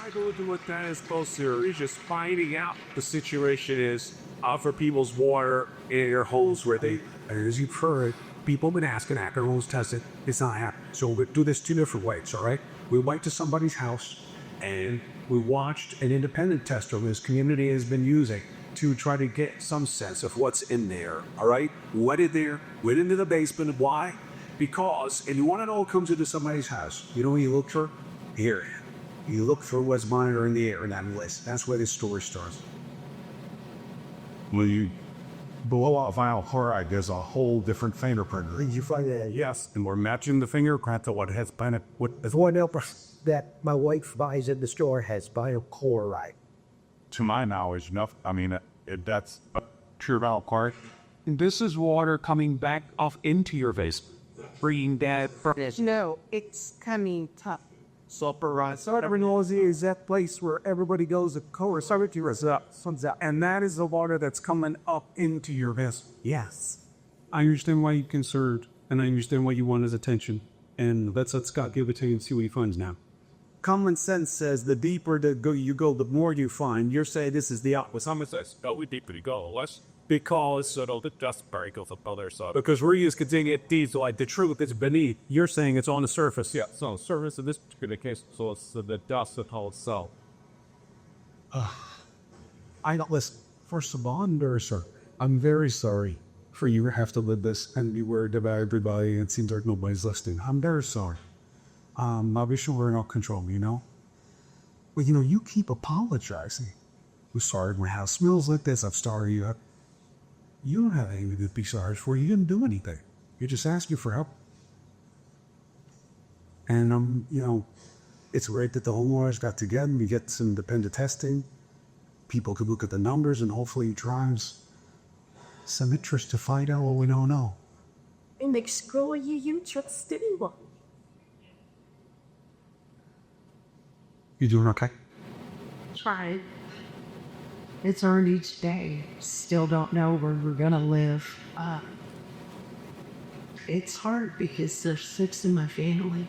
I go to what that is supposed to is just finding out the situation is for people's water in their holes where they, as you've heard, people have been asking after holes tested. It's not happening. So we do this 2 different ways, all right? We went to somebody's house and we watched an independent tester this community has been using to try to get some sense of what's in there, all right? What is there? Went into the basement. Why? Because if you want to know what comes into somebody's house, you know what you look for? Here. You look for what's monitoring the air in that list. That's where this story starts. When you blow out vinyl chloride, there's a whole different fingerprint. Did you find that? Yes, and we're matching the fingerprint to what has been what The one else that my wife buys in the store has vinyl chloride. To my knowledge, that's pure vinyl chloride. this is water coming back off into your basement, bringing that. No, it's coming top. So everyone knows the exact place where everybody goes to course and that is the water that's coming up into your vessel. Yes. I understand why you're concerned, and I understand why you want his attention. And let's let Scott give it to you and see what he finds now. Common sense says the deeper you go, the more you find. You're saying this is the opposite. Common sense, the deeper you go, less. Because the dust particles of other side. Because we're used to getting it diesel, like the truth is beneath. You're saying it's on the surface. Yeah, so surface in this particular case, so it's the dust that holds itself. I don't listen. First of all, sir, I'm very sorry for you to have to live this and be worried about everybody. It seems like nobody's listening. I'm very sorry. Obviously we're in control, you know? Well, you keep apologizing. I'm sorry my house smells like this. I'm sorry you don't have anything to be sorry for. You didn't do anything. You're just asking for help. And, it's great that the homeowners got together and we get some independent testing. People could look at the numbers and hopefully it drives some interest to find out what we don't know. And make sure you trust anyone. You doing okay? Trying. It's hard each day. Still don't know where we're gonna live. It's hard because there's 6 in my family.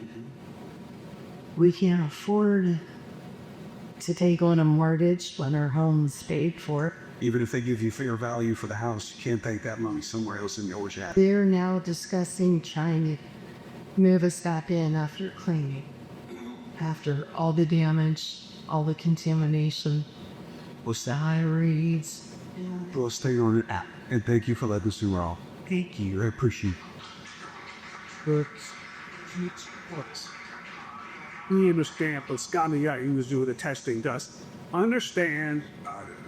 We can't afford to take on a mortgage when our home's paid for. Even if they give you fair value for the house, you can't take that money somewhere else in your chat. They're now discussing trying to move us back in after cleaning. After all the damage, all the contamination. What's the high reads. Well, stay on it. And thank you for letting us do all. Thank you. I appreciate it. We understand, but Scott and I, he was doing the testing, does understand.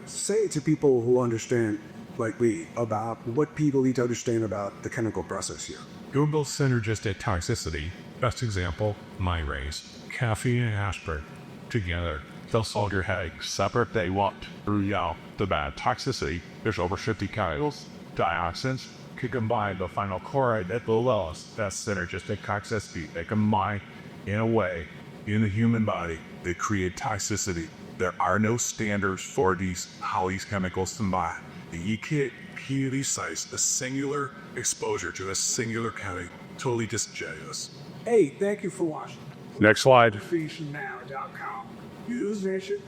Say it to people who understand, like me, about what people need to understand about the chemical process here. Google synergistic toxicity. Best example, my race. Caffeine and aspirin. Together, they'll solve your headache. Separate they want. Through the bad toxicity, there's over 50 chemicals. Dioxins can combine the vinyl chloride at the lowest. That's synergistic toxicity. They combine in a way in the human body that create toxicity. There are no standards for how these chemicals combine. You can't size a singular exposure to a singular chemical. Totally disingenuous. Hey, thank you for watching. Next slide. FishNow.com. Use Nation.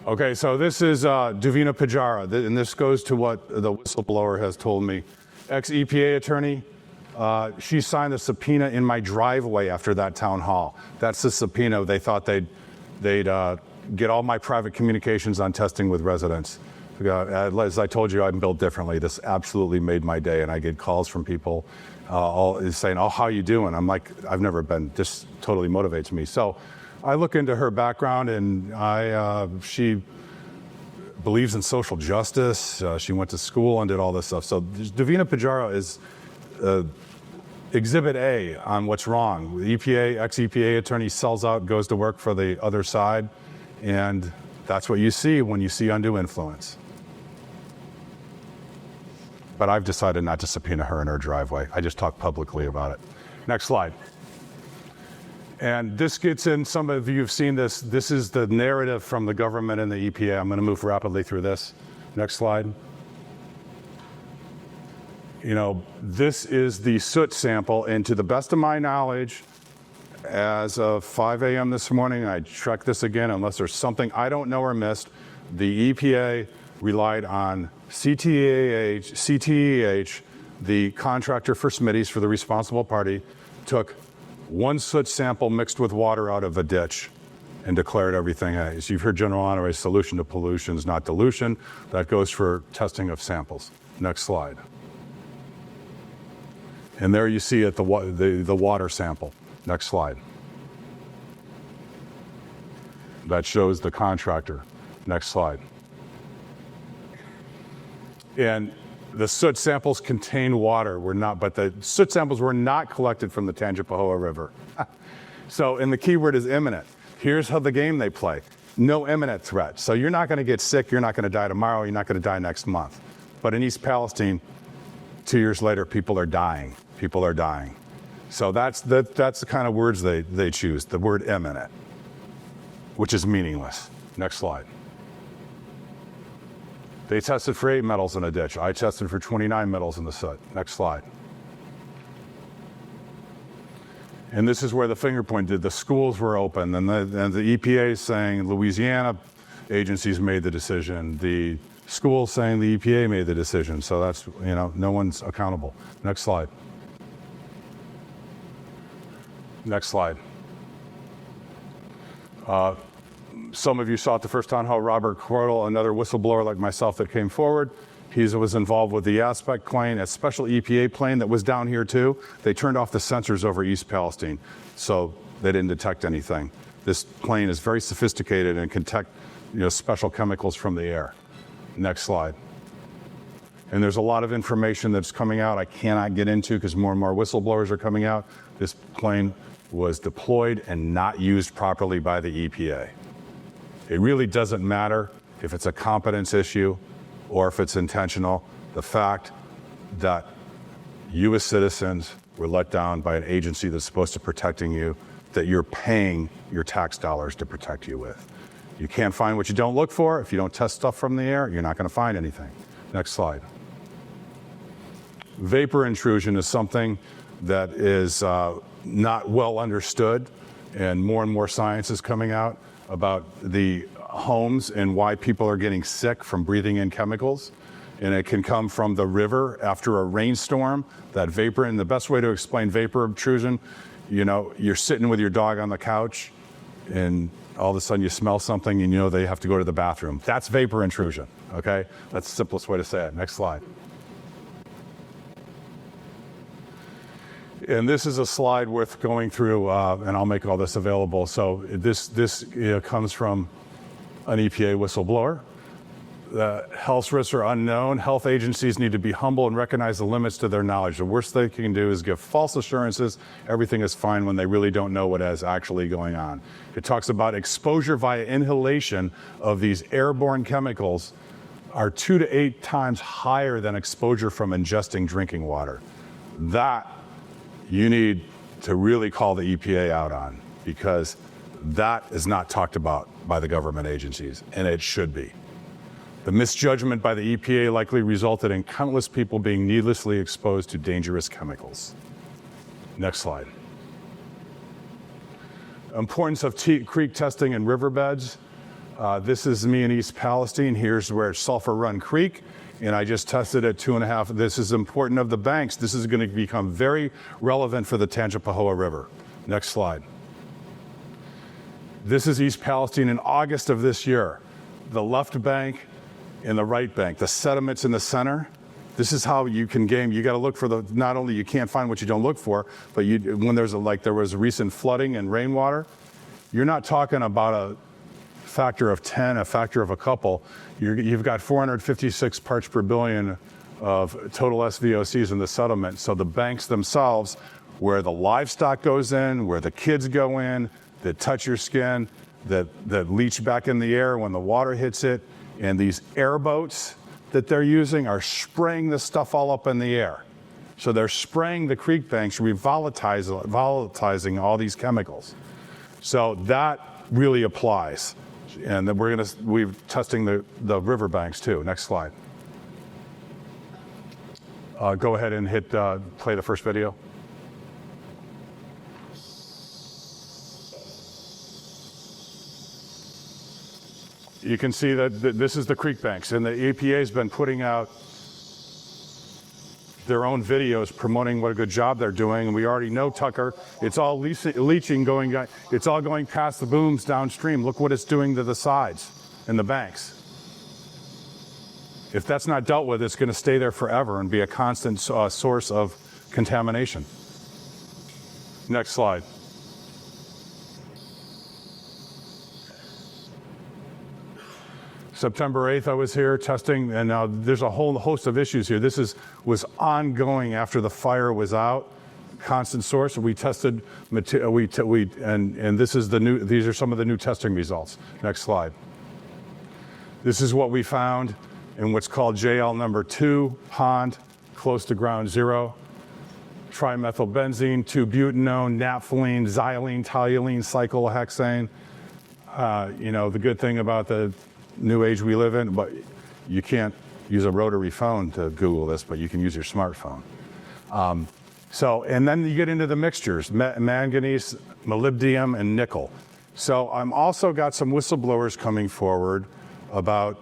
Okay, so this is Davina Pajara, and this goes to what the whistleblower has told me. Ex-EPA attorney, she signed a subpoena in my driveway after that town hall. That's the subpoena. They thought they'd get all my private communications on testing with residents. As I told you, I'm built differently. This absolutely made my day, and I get calls from people all saying, "Oh, how you doing?" I'm like, I've never been. This totally motivates me. So I look into her background, and she believes in social justice. She went to school and did all this stuff. So Davina Pajara is Exhibit A on what's wrong. The EPA, ex-EPA attorney sells out, goes to work for the other side, And that's what you see when you see undue influence. But I've decided not to subpoena her in her driveway. I just talk publicly about it. Next slide. And this gets in, some of you have seen this. This is the narrative from the government and the EPA. I'm going to move rapidly through this. Next slide. You know, this is the soot sample, and to the best of my knowledge, as of 5 a.m. this morning, I checked this again, unless there's something I don't know or missed, the EPA relied on CTEH, the contractor for Smitty's, for the responsible party, took one soot sample mixed with water out of a ditch and declared everything as. You've heard General Honore's solution to pollution is not dilution. That goes for testing of samples. Next slide. And there you see it, the water sample. Next slide. That shows the contractor. Next slide. And the soot samples contain water, but the soot samples were not collected from the Tangipahoa River. So, and the key word is imminent. Here's how the game they play. No imminent threat. So you're not going to get sick, you're not going to die tomorrow, you're not going to die next month. But in East Palestine, 2 years later, people are dying. People are dying. So that's the kind of words they choose, the word imminent, which is meaningless. Next slide. They tested for 8 metals in a ditch. I tested for 29 metals in the soot. Next slide. And this is where the finger point did. The schools were open, and the EPA is saying Louisiana agencies made the decision. The schools saying the EPA made the decision. So that's, you know, no one's accountable. Next slide. Next slide. Some of you saw it the first time how Robert Cordell, another whistleblower like myself that came forward, he was involved with the Aspect plane, a special EPA plane that was down here too. They turned off the sensors over East Palestine, so they didn't detect anything. This plane is very sophisticated and can detect, you know, special chemicals from the air. Next slide. And there's a lot of information that's coming out I cannot get into because more and more whistleblowers are coming out. This plane was deployed and not used properly by the EPA. It really doesn't matter if it's a competence issue or if it's intentional. The fact that you as citizens were let down by an agency that's supposed to be protecting you, that you're paying your tax dollars to protect you with. You can't find what you don't look for. If you don't test stuff from the air, you're not going to find anything. Next slide. Vapor intrusion is something that is not well understood, and more science is coming out about the homes and why people are getting sick from breathing in chemicals. And it can come from the river after a rainstorm, that vapor. And the best way to explain vapor intrusion, you know, you're sitting with your dog on the couch and all of a sudden you smell something and you know they have to go to the bathroom. That's vapor intrusion, okay? That's the simplest way to say it. Next slide. And this is a slide worth going through, and I'll make all this available. So this comes from an EPA whistleblower. The health risks are unknown. Health agencies need to be humble and recognize the limits to their knowledge. The worst they can do is give false assurances everything is fine when they really don't know what is actually going on. It talks about exposure via inhalation of these airborne chemicals are 2 to 8 times higher than exposure from ingesting drinking water. That you need to really call the EPA out on, because that is not talked about by the government agencies, and it should be. The misjudgment by the EPA likely resulted in countless people being needlessly exposed to dangerous chemicals. Next slide. Importance of creek testing in riverbeds. This is me in East Palestine. Here's where Sulphur Run Creek, and I just tested at 2.5. This is important of the banks. This is going to become very relevant for the Tangipahoa River. Next slide. This is East Palestine in August of this year. The left bank and the right bank. The sediments in the center. This is how you can game. You got to look for the, not only you can't find what you don't look for, but when there's there was recent flooding and rainwater, you're not talking about a factor of 10, a factor of a couple. You've got 456 parts per billion of total SVOCs in the sediment. So the banks themselves, where the livestock goes in, where the kids go in, that touch your skin, that leach back in the air when the water hits it. And these airboats that they're using are spraying this stuff all up in the air. So they're spraying the creek banks, volatilizing all these chemicals. So that really applies. And then we're testing the riverbanks too. Next slide. Go ahead and hit play the first video. You can see that this is the creek banks, and the EPA has been putting out their own videos promoting what a good job they're doing. And we already know, Tucker, it's all leaching going, it's all going past the booms downstream. Look what it's doing to the sides and the banks. If that's not dealt with, it's going to stay there forever and be a constant source of contamination. Next slide. September 8th, I was here testing, and now there's a whole host of issues here. This was ongoing after the fire was out, constant source. We tested, and this is these are some of the new testing results. Next slide. This is what we found in what's called JL number 2 pond, close to ground zero. Trimethylbenzene, 2-butanone, naphthalene, xylene, toluene, cyclohexane. The good thing about the new age we live in, but you can't use a rotary phone to Google this, but you can use your smartphone. And then you get into the mixtures, manganese, molybdenum, and nickel. So I'm also got some whistleblowers coming forward about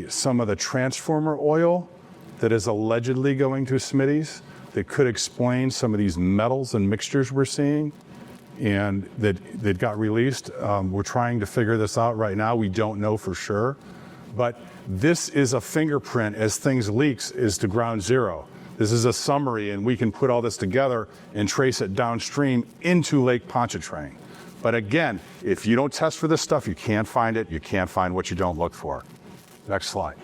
some of the transformer oil that is allegedly going to Smitty's that could explain some of these metals and mixtures we're seeing and that got released. We're trying to figure this out right now. We don't know for sure, but this is a fingerprint as things leaks is to ground zero. This is a summary, and we can put all this together and trace it downstream into Lake Pontchartrain. But again, if you don't test for this stuff, you can't find it. You can't find what you don't look for. Next slide.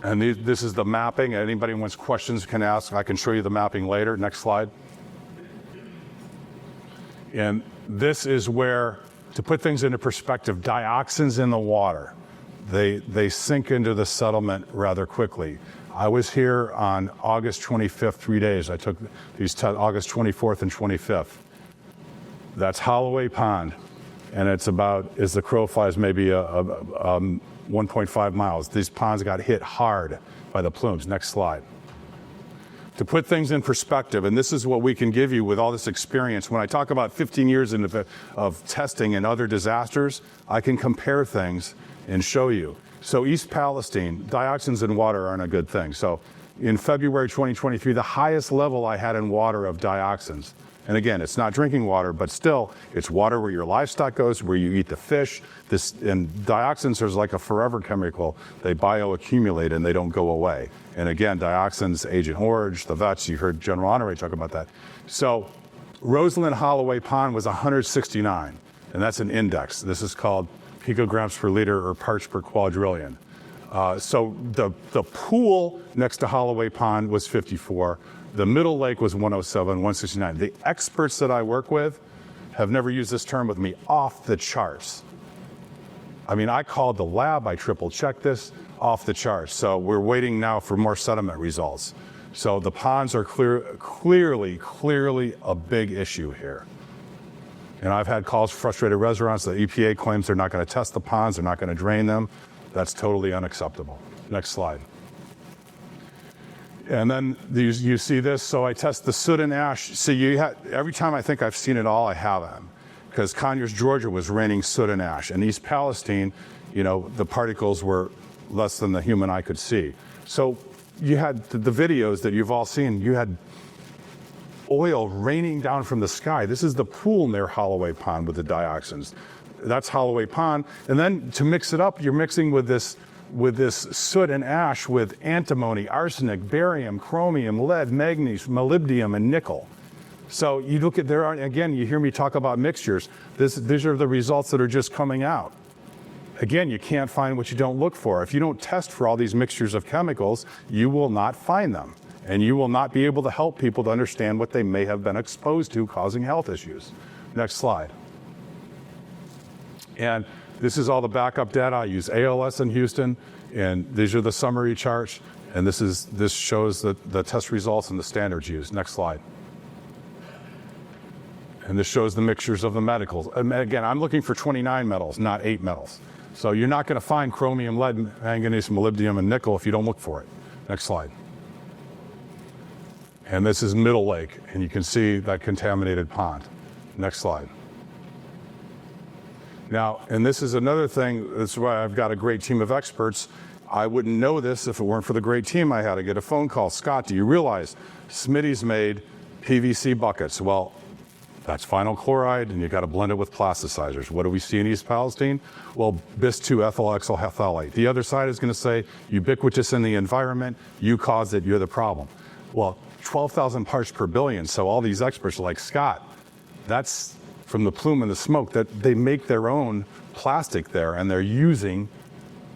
And this is the mapping. Anybody who wants questions can ask. I can show you the mapping later. Next slide. And this is where, to put things into perspective, dioxins in the water, they sink into the settlement rather quickly. I was here on August 25th, 3 days. I took these tests August 24th and 25th. That's Holloway Pond, and it's about, as the crow flies, maybe 1.5 miles. These ponds got hit hard by the plumes. Next slide. To put things in perspective, and this is what we can give you with all this experience. When I talk about 15 years of testing and other disasters, I can compare things and show you. So East Palestine, dioxins in water aren't a good thing. So in February 2023, the highest level I had in water of dioxins. And again, it's not drinking water, but still, it's water where your livestock goes, where you eat the fish. And dioxins are like a forever chemical. They bioaccumulate and they don't go away. And again, dioxins, Agent Orange, the vets, you heard General Honore talk about that. So Roseland Holloway Pond was 169, and that's an index. This is called picograms per liter or parts per quadrillion. So the pool next to Holloway Pond was 54. The middle lake was 107, 169. The experts that I work with have never used this term with me, off the charts. I mean, I called the lab, I triple checked this, off the charts. So we're waiting now for more sediment results. So the ponds are clearly a big issue here. And I've had calls from frustrated residents. The EPA claims they're not going to test the ponds, they're not going to drain them. That's totally unacceptable. Next slide. And then you see this. So I test the soot and ash. See, every time I think I've seen it all, I haven't. Because Conyers, Georgia was raining soot and ash. And East Palestine, the particles were less than the human eye could see. So you had the videos that you've all seen. You had oil raining down from the sky. This is the pool near Holloway Pond with the dioxins. That's Holloway Pond. And then to mix it up, you're mixing with this soot and ash with antimony, arsenic, barium, chromium, lead, manganese, molybdenum, and nickel. So you look at again, you hear me talk about mixtures. These are the results that are just coming out. Again, you can't find what you don't look for. If you don't test for all these mixtures of chemicals, you will not find them. And you will not be able to help people to understand what they may have been exposed to causing health issues. Next slide. And this is all the backup data. I use ALS in Houston, and these are the summary charts. And this shows the test results and the standards used. Next slide. And this shows the mixtures of the metals. And again, I'm looking for 29 metals, not 8 metals. So you're not going to find chromium, lead, manganese, molybdenum, and nickel if you don't look for it. Next slide. And this is Middle Lake, and you can see that contaminated pond. Next slide. Now, and this is another thing, this is why I've got a great team of experts. I wouldn't know this if it weren't for the great team I had. I get a phone call, Scott, do you realize Smitty's made PVC buckets? Well, that's vinyl chloride, and you got to blend it with plasticizers. What do we see in East Palestine? Well, bis-2-ethyl-hexylhalide. The other side is going to say, ubiquitous in the environment, you caused it, you're the problem. Well, 12,000 parts per billion, so all these experts are like, Scott, that's from the plume and the smoke, that they make their own plastic there, and they're using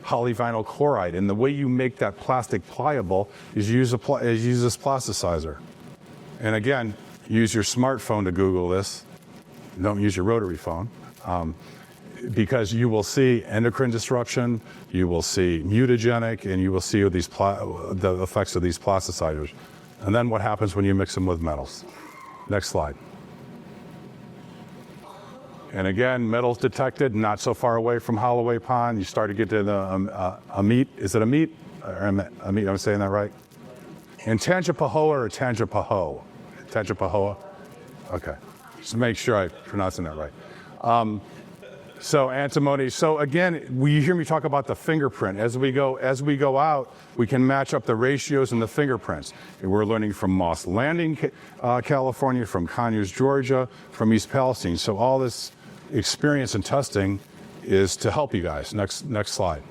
polyvinyl chloride. And the way you make that plastic pliable is use this plasticizer. And again, use your smartphone to Google this. Don't use your rotary phone. Because you will see endocrine disruption, you will see mutagenic, and you will see the effects of these plasticizers. And then what happens when you mix them with metals? Next slide. And again, metals detected not so far away from Holloway Pond. You start to get to the Amit. Is it Amit? Amit, I'm saying that right? In Tangipahoa or Tangipahoa? Tangipahoa? Okay. Just make sure I'm pronouncing that right. So antimony. So again, you hear me talk about the fingerprint. As we go out, we can match up the ratios and the fingerprints. And we're learning from Moss Landing, California, from Conyers, Georgia, from East Palestine. So all this experience and testing is to help you guys. Next slide.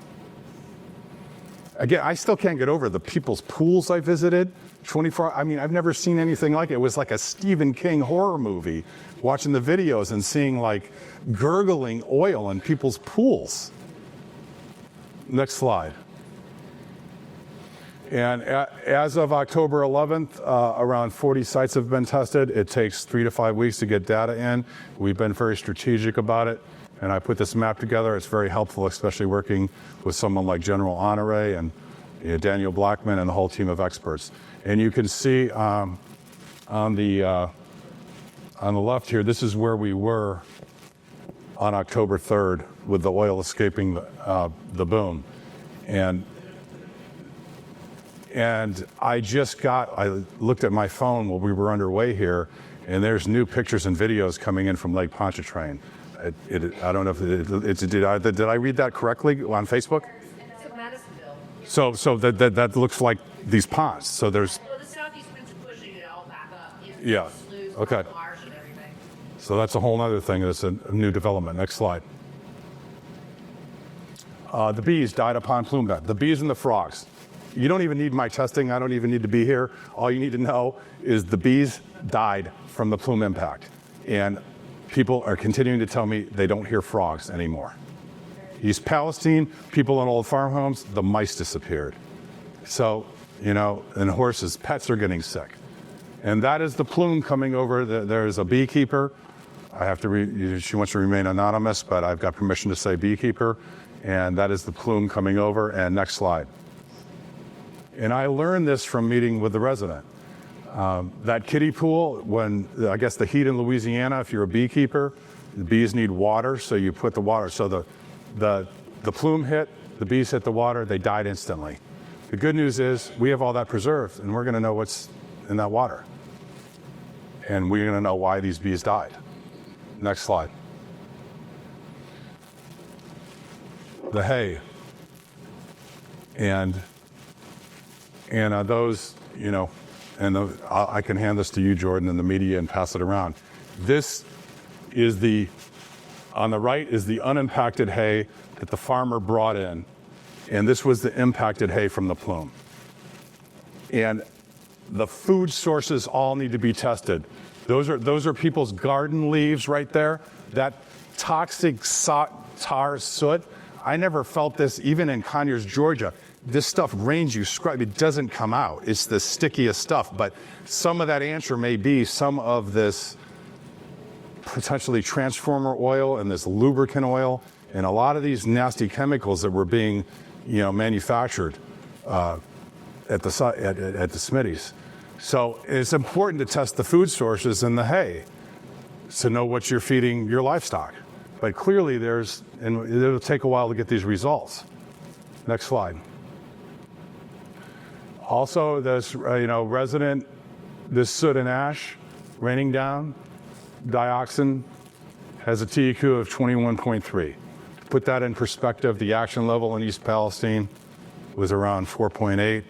Again, I still can't get over the people's pools I visited. 24, I mean, I've never seen anything like it. It was like a Stephen King horror movie, watching the videos and seeing like gurgling oil in people's pools. Next slide. And as of October 11th, around 40 sites have been tested. It takes 3 to 5 weeks to get data in. We've been very strategic about it. And I put this map together. It's very helpful, especially working with someone like General Honore and Daniel Blackman and the whole team of experts. And you can see on the left here, this is where we were on October 3rd with the oil escaping the boom. And I looked at my phone while we were underway here, and there's new pictures and videos coming in from Lake Pontchartrain. I don't know if did I read that correctly on Facebook? So that looks like these ponds. So there's. Well, the southeast winds are pushing it all back up. Yeah. Okay. So that's a whole other thing. That's a new development. Next slide. The bees died upon plume death. The bees and the frogs. You don't even need my testing. I don't even need to be here. All you need to know is the bees died from the plume impact. And people are continuing to tell me they don't hear frogs anymore. East Palestine, people in old farmhomes, the mice disappeared. So, and horses, pets are getting sick. And that is the plume coming over. There's a beekeeper. She wants to remain anonymous, but I've got permission to say beekeeper. And that is the plume coming over. And next slide. And I learned this from meeting with the resident. That kiddie pool, when I guess the heat in Louisiana, if you're a beekeeper, the bees need water, so you put the water. So the plume hit, the bees hit the water, they died instantly. The good news is we have all that preserved, and we're going to know what's in that water. And we're going to know why these bees died. Next slide. The hay. And those, I can hand this to you, Jordan, and the media and pass it around. This is on the right is the unimpacted hay that the farmer brought in. And this was the impacted hay from the plume. And the food sources all need to be tested. Those are people's garden leaves right there. That toxic tar soot. I never felt this even in Conyers, Georgia. This stuff rains you, scrub, it doesn't come out. It's the stickiest stuff. But some of that answer may be some of this potentially transformer oil and this lubricant oil and a lot of these nasty chemicals that were being, manufactured at the Smitty's. So it's important to test the food sources in the hay to know what you're feeding your livestock. But clearly and it'll take a while to get these results. Next slide. Also, this, this soot and ash raining down, dioxin has a TEQ of 21.3. To put that in perspective, the action level in East Palestine was around 4.8.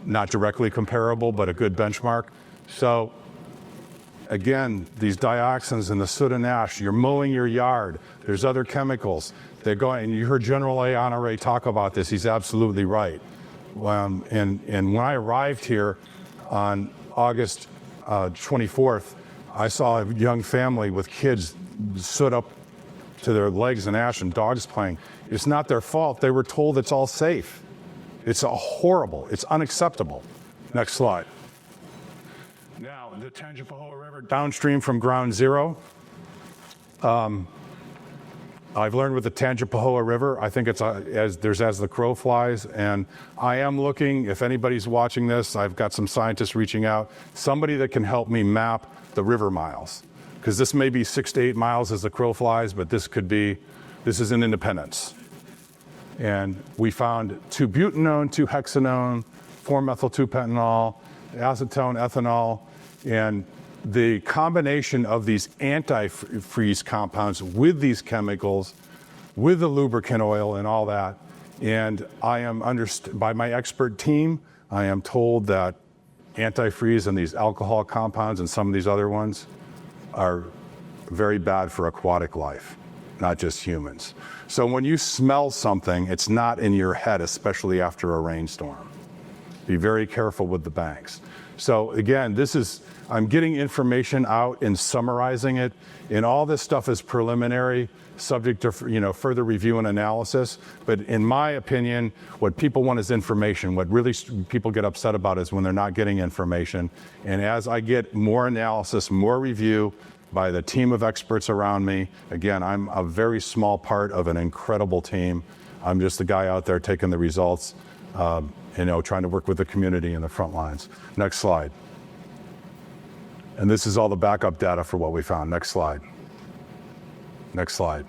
Not directly comparable, but a good benchmark. So again, these dioxins and the soot and ash, you're mowing your yard, there's other chemicals. They're going, and you heard General Honore talk about this, he's absolutely right. And when I arrived here on August 24th, I saw a young family with kids stood up to their legs in ash and dogs playing. It's not their fault. They were told it's all safe. It's horrible. It's unacceptable. Next slide. Now, the Tangipahoa River downstream from ground zero. I've learned with the Tangipahoa River, I think it's as the crow flies, and I am looking, if anybody's watching this, I've got some scientists reaching out, somebody that can help me map the river miles, because this may be 6 to 8 miles as the crow flies, but this is in Independence. And we found 2-butanone, 2-hexanone, 4-methyl-2-pentanol, acetone, ethanol, and the combination of these antifreeze compounds with these chemicals, with the lubricant oil and all that. And I am by my expert team, I am told that antifreeze and these alcohol compounds and some of these other ones are very bad for aquatic life, not just humans. So when you smell something, it's not in your head, especially after a rainstorm. Be very careful with the banks. So again, I'm getting information out and summarizing it, and all this stuff is preliminary, subject to further review and analysis. But in my opinion, what people want is information. What really people get upset about is when they're not getting information. And as I get more analysis, more review by the team of experts around me, again, I'm a very small part of an incredible team. I'm just the guy out there taking the results, trying to work with the community in the front lines. Next slide. And this is all the backup data for what we found. Next slide. Next slide.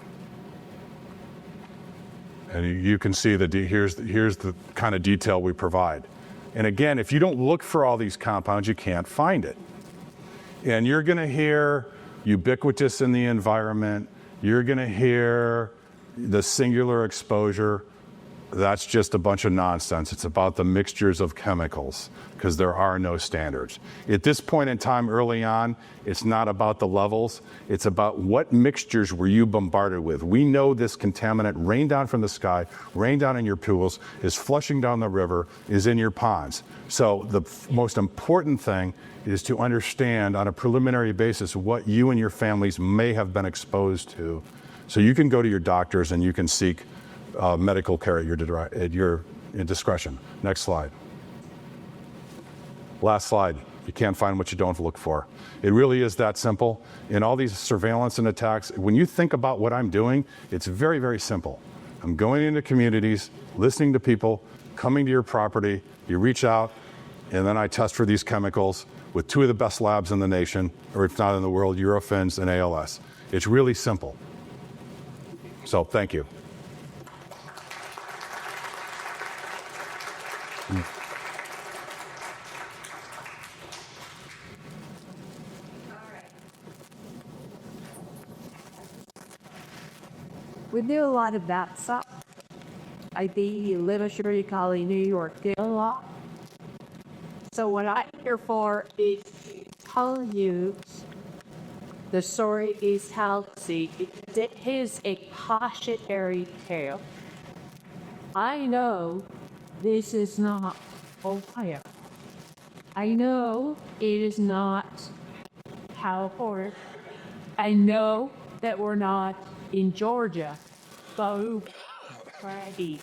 And you can see that here's the kind of detail we provide. And again, if you don't look for all these compounds, you can't find it. And you're going to hear ubiquitous in the environment. You're going to hear the singular exposure. That's just a bunch of nonsense. It's about the mixtures of chemicals, because there are no standards. At this point in time early on, it's not about the levels. It's about what mixtures were you bombarded with. We know this contaminant rained down from the sky, rained down in your pools, is flushing down the river, is in your ponds. So the most important thing is to understand on a preliminary basis what you and your families may have been exposed to. So you can go to your doctors and you can seek medical care at your discretion. Next slide. Last slide. You can't find what you don't look for. It really is that simple. In all these surveillance and attacks, when you think about what I'm doing, it's very, very simple. I'm going into communities, listening to people, coming to your property, you reach out, and then I test for these chemicals with 2 of the best labs in the nation, or if not in the world, Eurofins and ALS. It's really simple. So thank you. We do a lot of that stuff. I think literature, college, New York, do a lot. So what I'm here for is to tell you the story is healthy. It is a cautionary tale. I know this is not Ohio. I know it is not California. I know that we're not in Georgia, but Friday.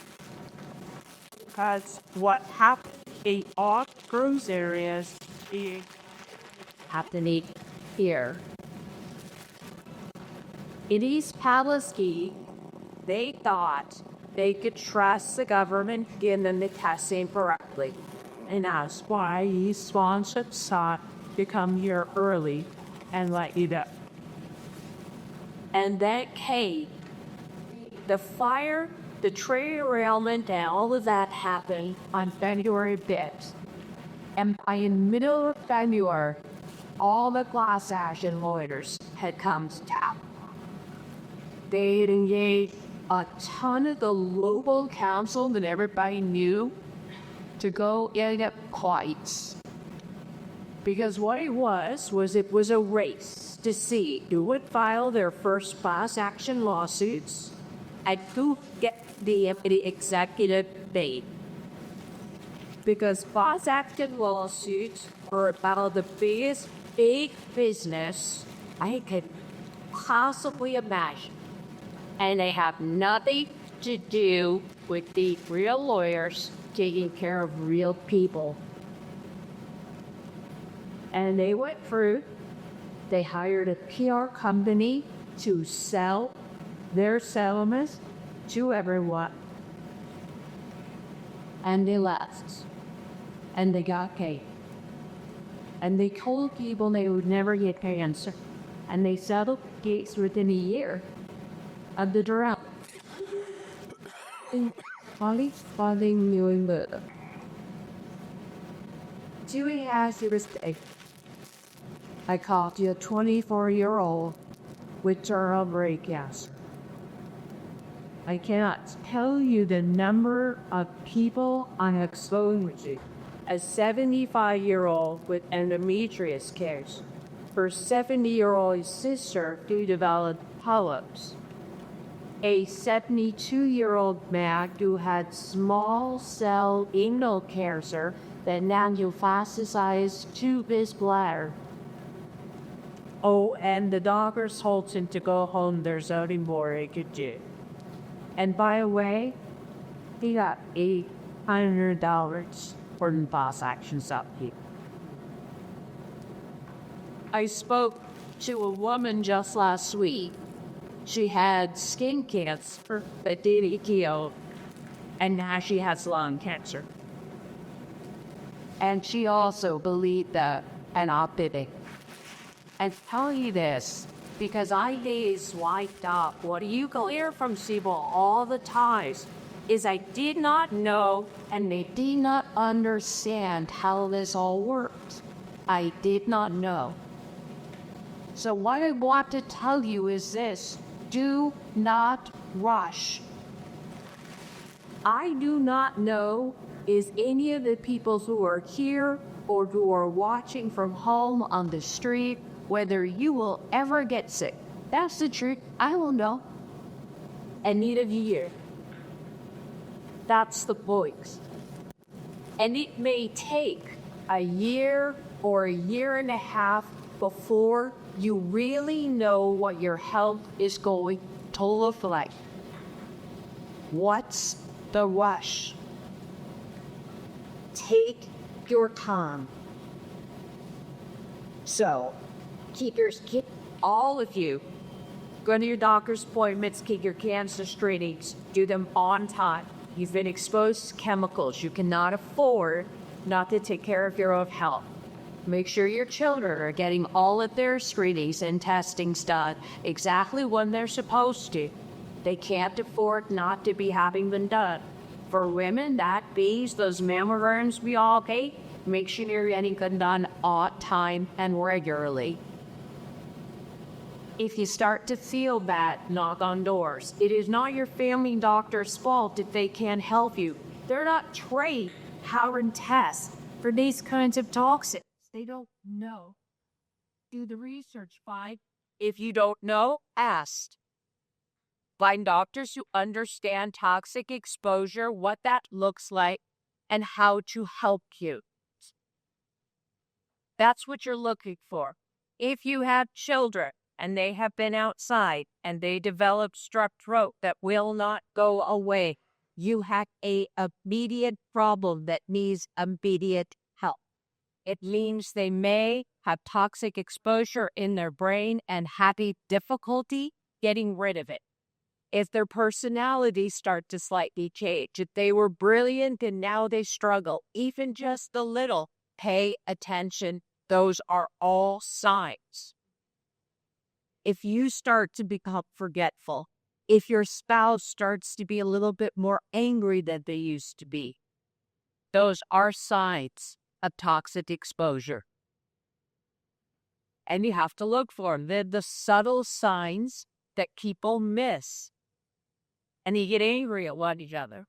Because what happened in all cruise areas is happening here. in East Palestine, They thought they could trust the government in them the testing correctly. And that's why these sponsors sought to come here early and let you know. And that came. The fire, the tree derailment, and all of that happened on February 5th. And by the middle of February, all the class action lawyers had come to town. They had engaged a ton of the local council that everybody knew to go in at fights. Because what it was a race to see who would file their first class action lawsuits and who get the executive made. Because class action lawsuits are about the biggest big business I could possibly imagine. And they have nothing to do with the real lawyers taking care of real people. And they went through, they hired a PR company to sell their settlements to everyone. And they left. And they got paid. And they told people they would never get their answer. And they settled the case within a year of the drought. Funding new murder. Doing as you mistake. I caught you a 24-year-old with terminal brain cancer. I cannot tell you the number of people on exposure. A 75-year-old with endometriosis case. Her 70-year-old sister who developed polyps. A 72-year-old man who had small cell anal cancer that now metastasized to his bladder. Oh, and the doctors told him to go home. There's only more he could do. And by the way, he got $800 for the class actions up here. I spoke to a woman just last week. She had skin cancer, but didn't heal, and now she has lung cancer. And she also believed that an optic. And tell you this, because I days wiped up, what you hear from people all the time is I did not know and they did not understand how this all worked. I did not know. So what I want to tell you is this: do not rush. I do not know is any of the people who are here or who are watching from home on the street whether you will ever get sick. That's the truth. I don't know. And neither do you. That's the point. And it may take a year or a year and a half before you really know what your health is going to look like. What's the rush? Take your time. So, keep all of you, go to your doctor's appointments, keep your cancer screenings, do them on time. You've been exposed to chemicals. You cannot afford not to take care of your own health. Make sure your children are getting all of their screenings and testings done exactly when they're supposed to. They can't afford not to be having them done. For women, that means those mammograms we all pay. Make sure you're getting them done on time and regularly. If you start to feel bad, knock on doors. It is not your family doctor's fault if they can't help you. They're not trained how to test for these kinds of toxins. They don't know. Do the research, fine. If you don't know, ask. Find doctors who understand toxic exposure, what that looks like, and how to help you. That's what you're looking for. If you have children and they have been outside and they develop strep throat that will not go away, you have an immediate problem that needs immediate help. It means they may have toxic exposure in their brain and having difficulty getting rid of it. if their personalities start to slightly change, if they were brilliant and now they struggle, even just a little, pay attention. Those are all signs. If you start to become forgetful, if your spouse starts to be a little bit more angry than they used to be, those are signs of toxic exposure. And you have to look for them. They're the subtle signs that people miss. And they get angry at one another.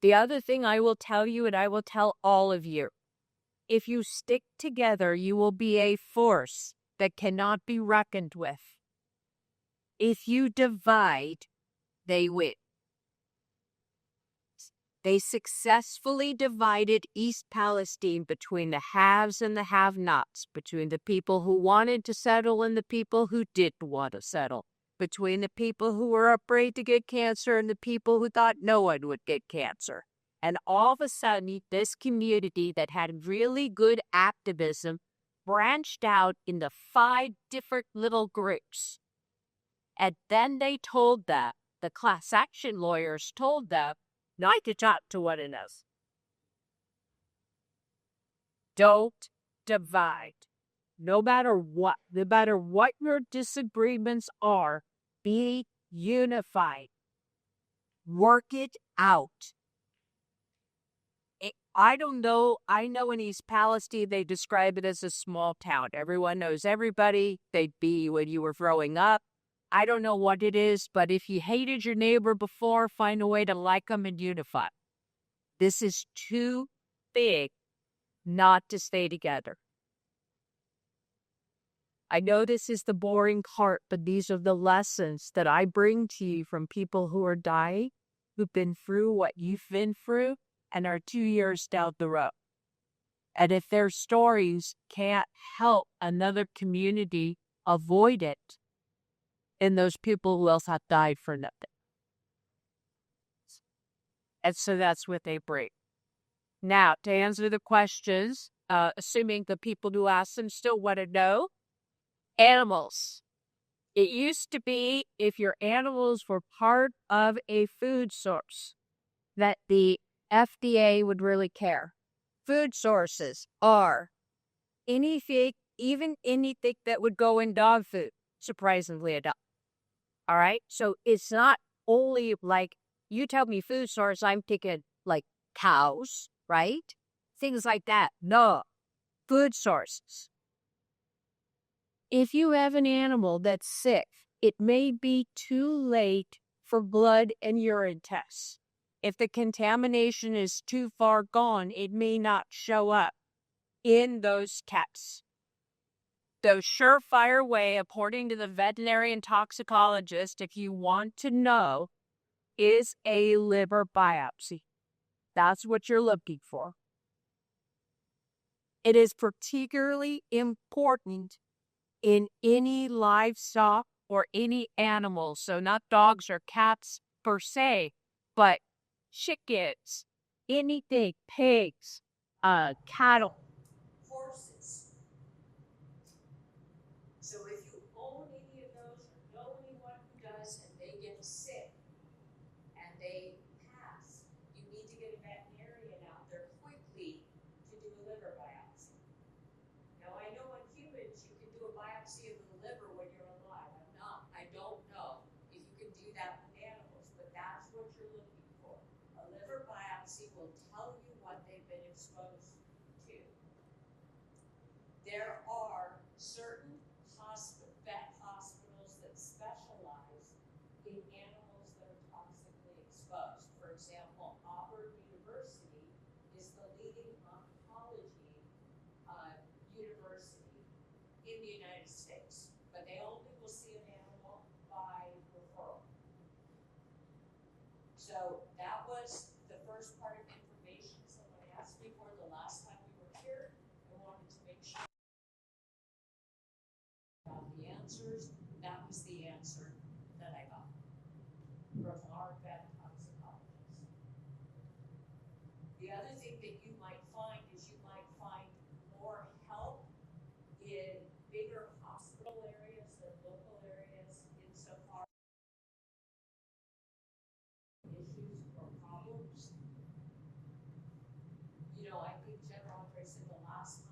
The other thing I will tell you, and I will tell all of you, if you stick together, you will be a force that cannot be reckoned with. If you divide, they win. They successfully divided East Palestine between the haves and the have-nots, between the people who wanted to settle and the people who didn't want to settle, between the people who were afraid to get cancer and the people who thought no one would get cancer. And all of a sudden, this community that had really good activism branched out into 5 different little groups. And then they told them, the class action lawyers told them, not to talk to one another. Don't divide. No matter what your disagreements are, be unified. Work it out. I don't know. I know in East Palestine, they describe it as a small town. Everyone knows everybody. They'd be when you were growing up. I don't know what it is, but if you hated your neighbor before, find a way to like them and unify. This is too big not to stay together. I know this is the boring part, but these are the lessons that I bring to you from people who are dying, who've been through what you've been through, and are 2 years down the road. And if their stories can't help another community avoid it, and those people who else have died for nothing. And so that's what they bring. Now, to answer the questions, assuming the people who ask them still want to know, animals. It used to be if your animals were part of a food source that the FDA would really care. Food sources are anything, even anything that would go in dog food, surprisingly enough. All right. So it's not only like you tell me food source, I'm thinking like cows, right? Things like that. No, food sources. If you have an animal that's sick, it may be too late for blood and urine tests. If the contamination is too far gone, it may not show up in those tests. The surefire way, according to the veterinarian toxicologist, if you want to know, is a liver biopsy. That's what you're looking for. It is particularly important in any livestock or any animal, so not dogs or cats per se, but chickens, anything, pigs, cattle, horses. So if you own any of those or know anyone who does and they get sick and they pass, you need to get a veterinarian out there quickly to do a liver biopsy. Now I know in humans you can do a biopsy of the liver when you're alive. I don't know if you can do that with animals, but that's what you're looking for. A liver biopsy will tell you what they've been exposed to. There are certain vet hospitals that specialize in animals that are toxically exposed. For example, Auburn University is the leading oncology university in the United States, but they only will see an animal by referral. So that was the first part of information someone asked me for the last time we were here. I wanted to make sure about the answers. That was the answer that I got from our vet toxicologist. The other thing that you might find is you might find more help in bigger hospital areas than local areas insofar you know, I think General Andre said the last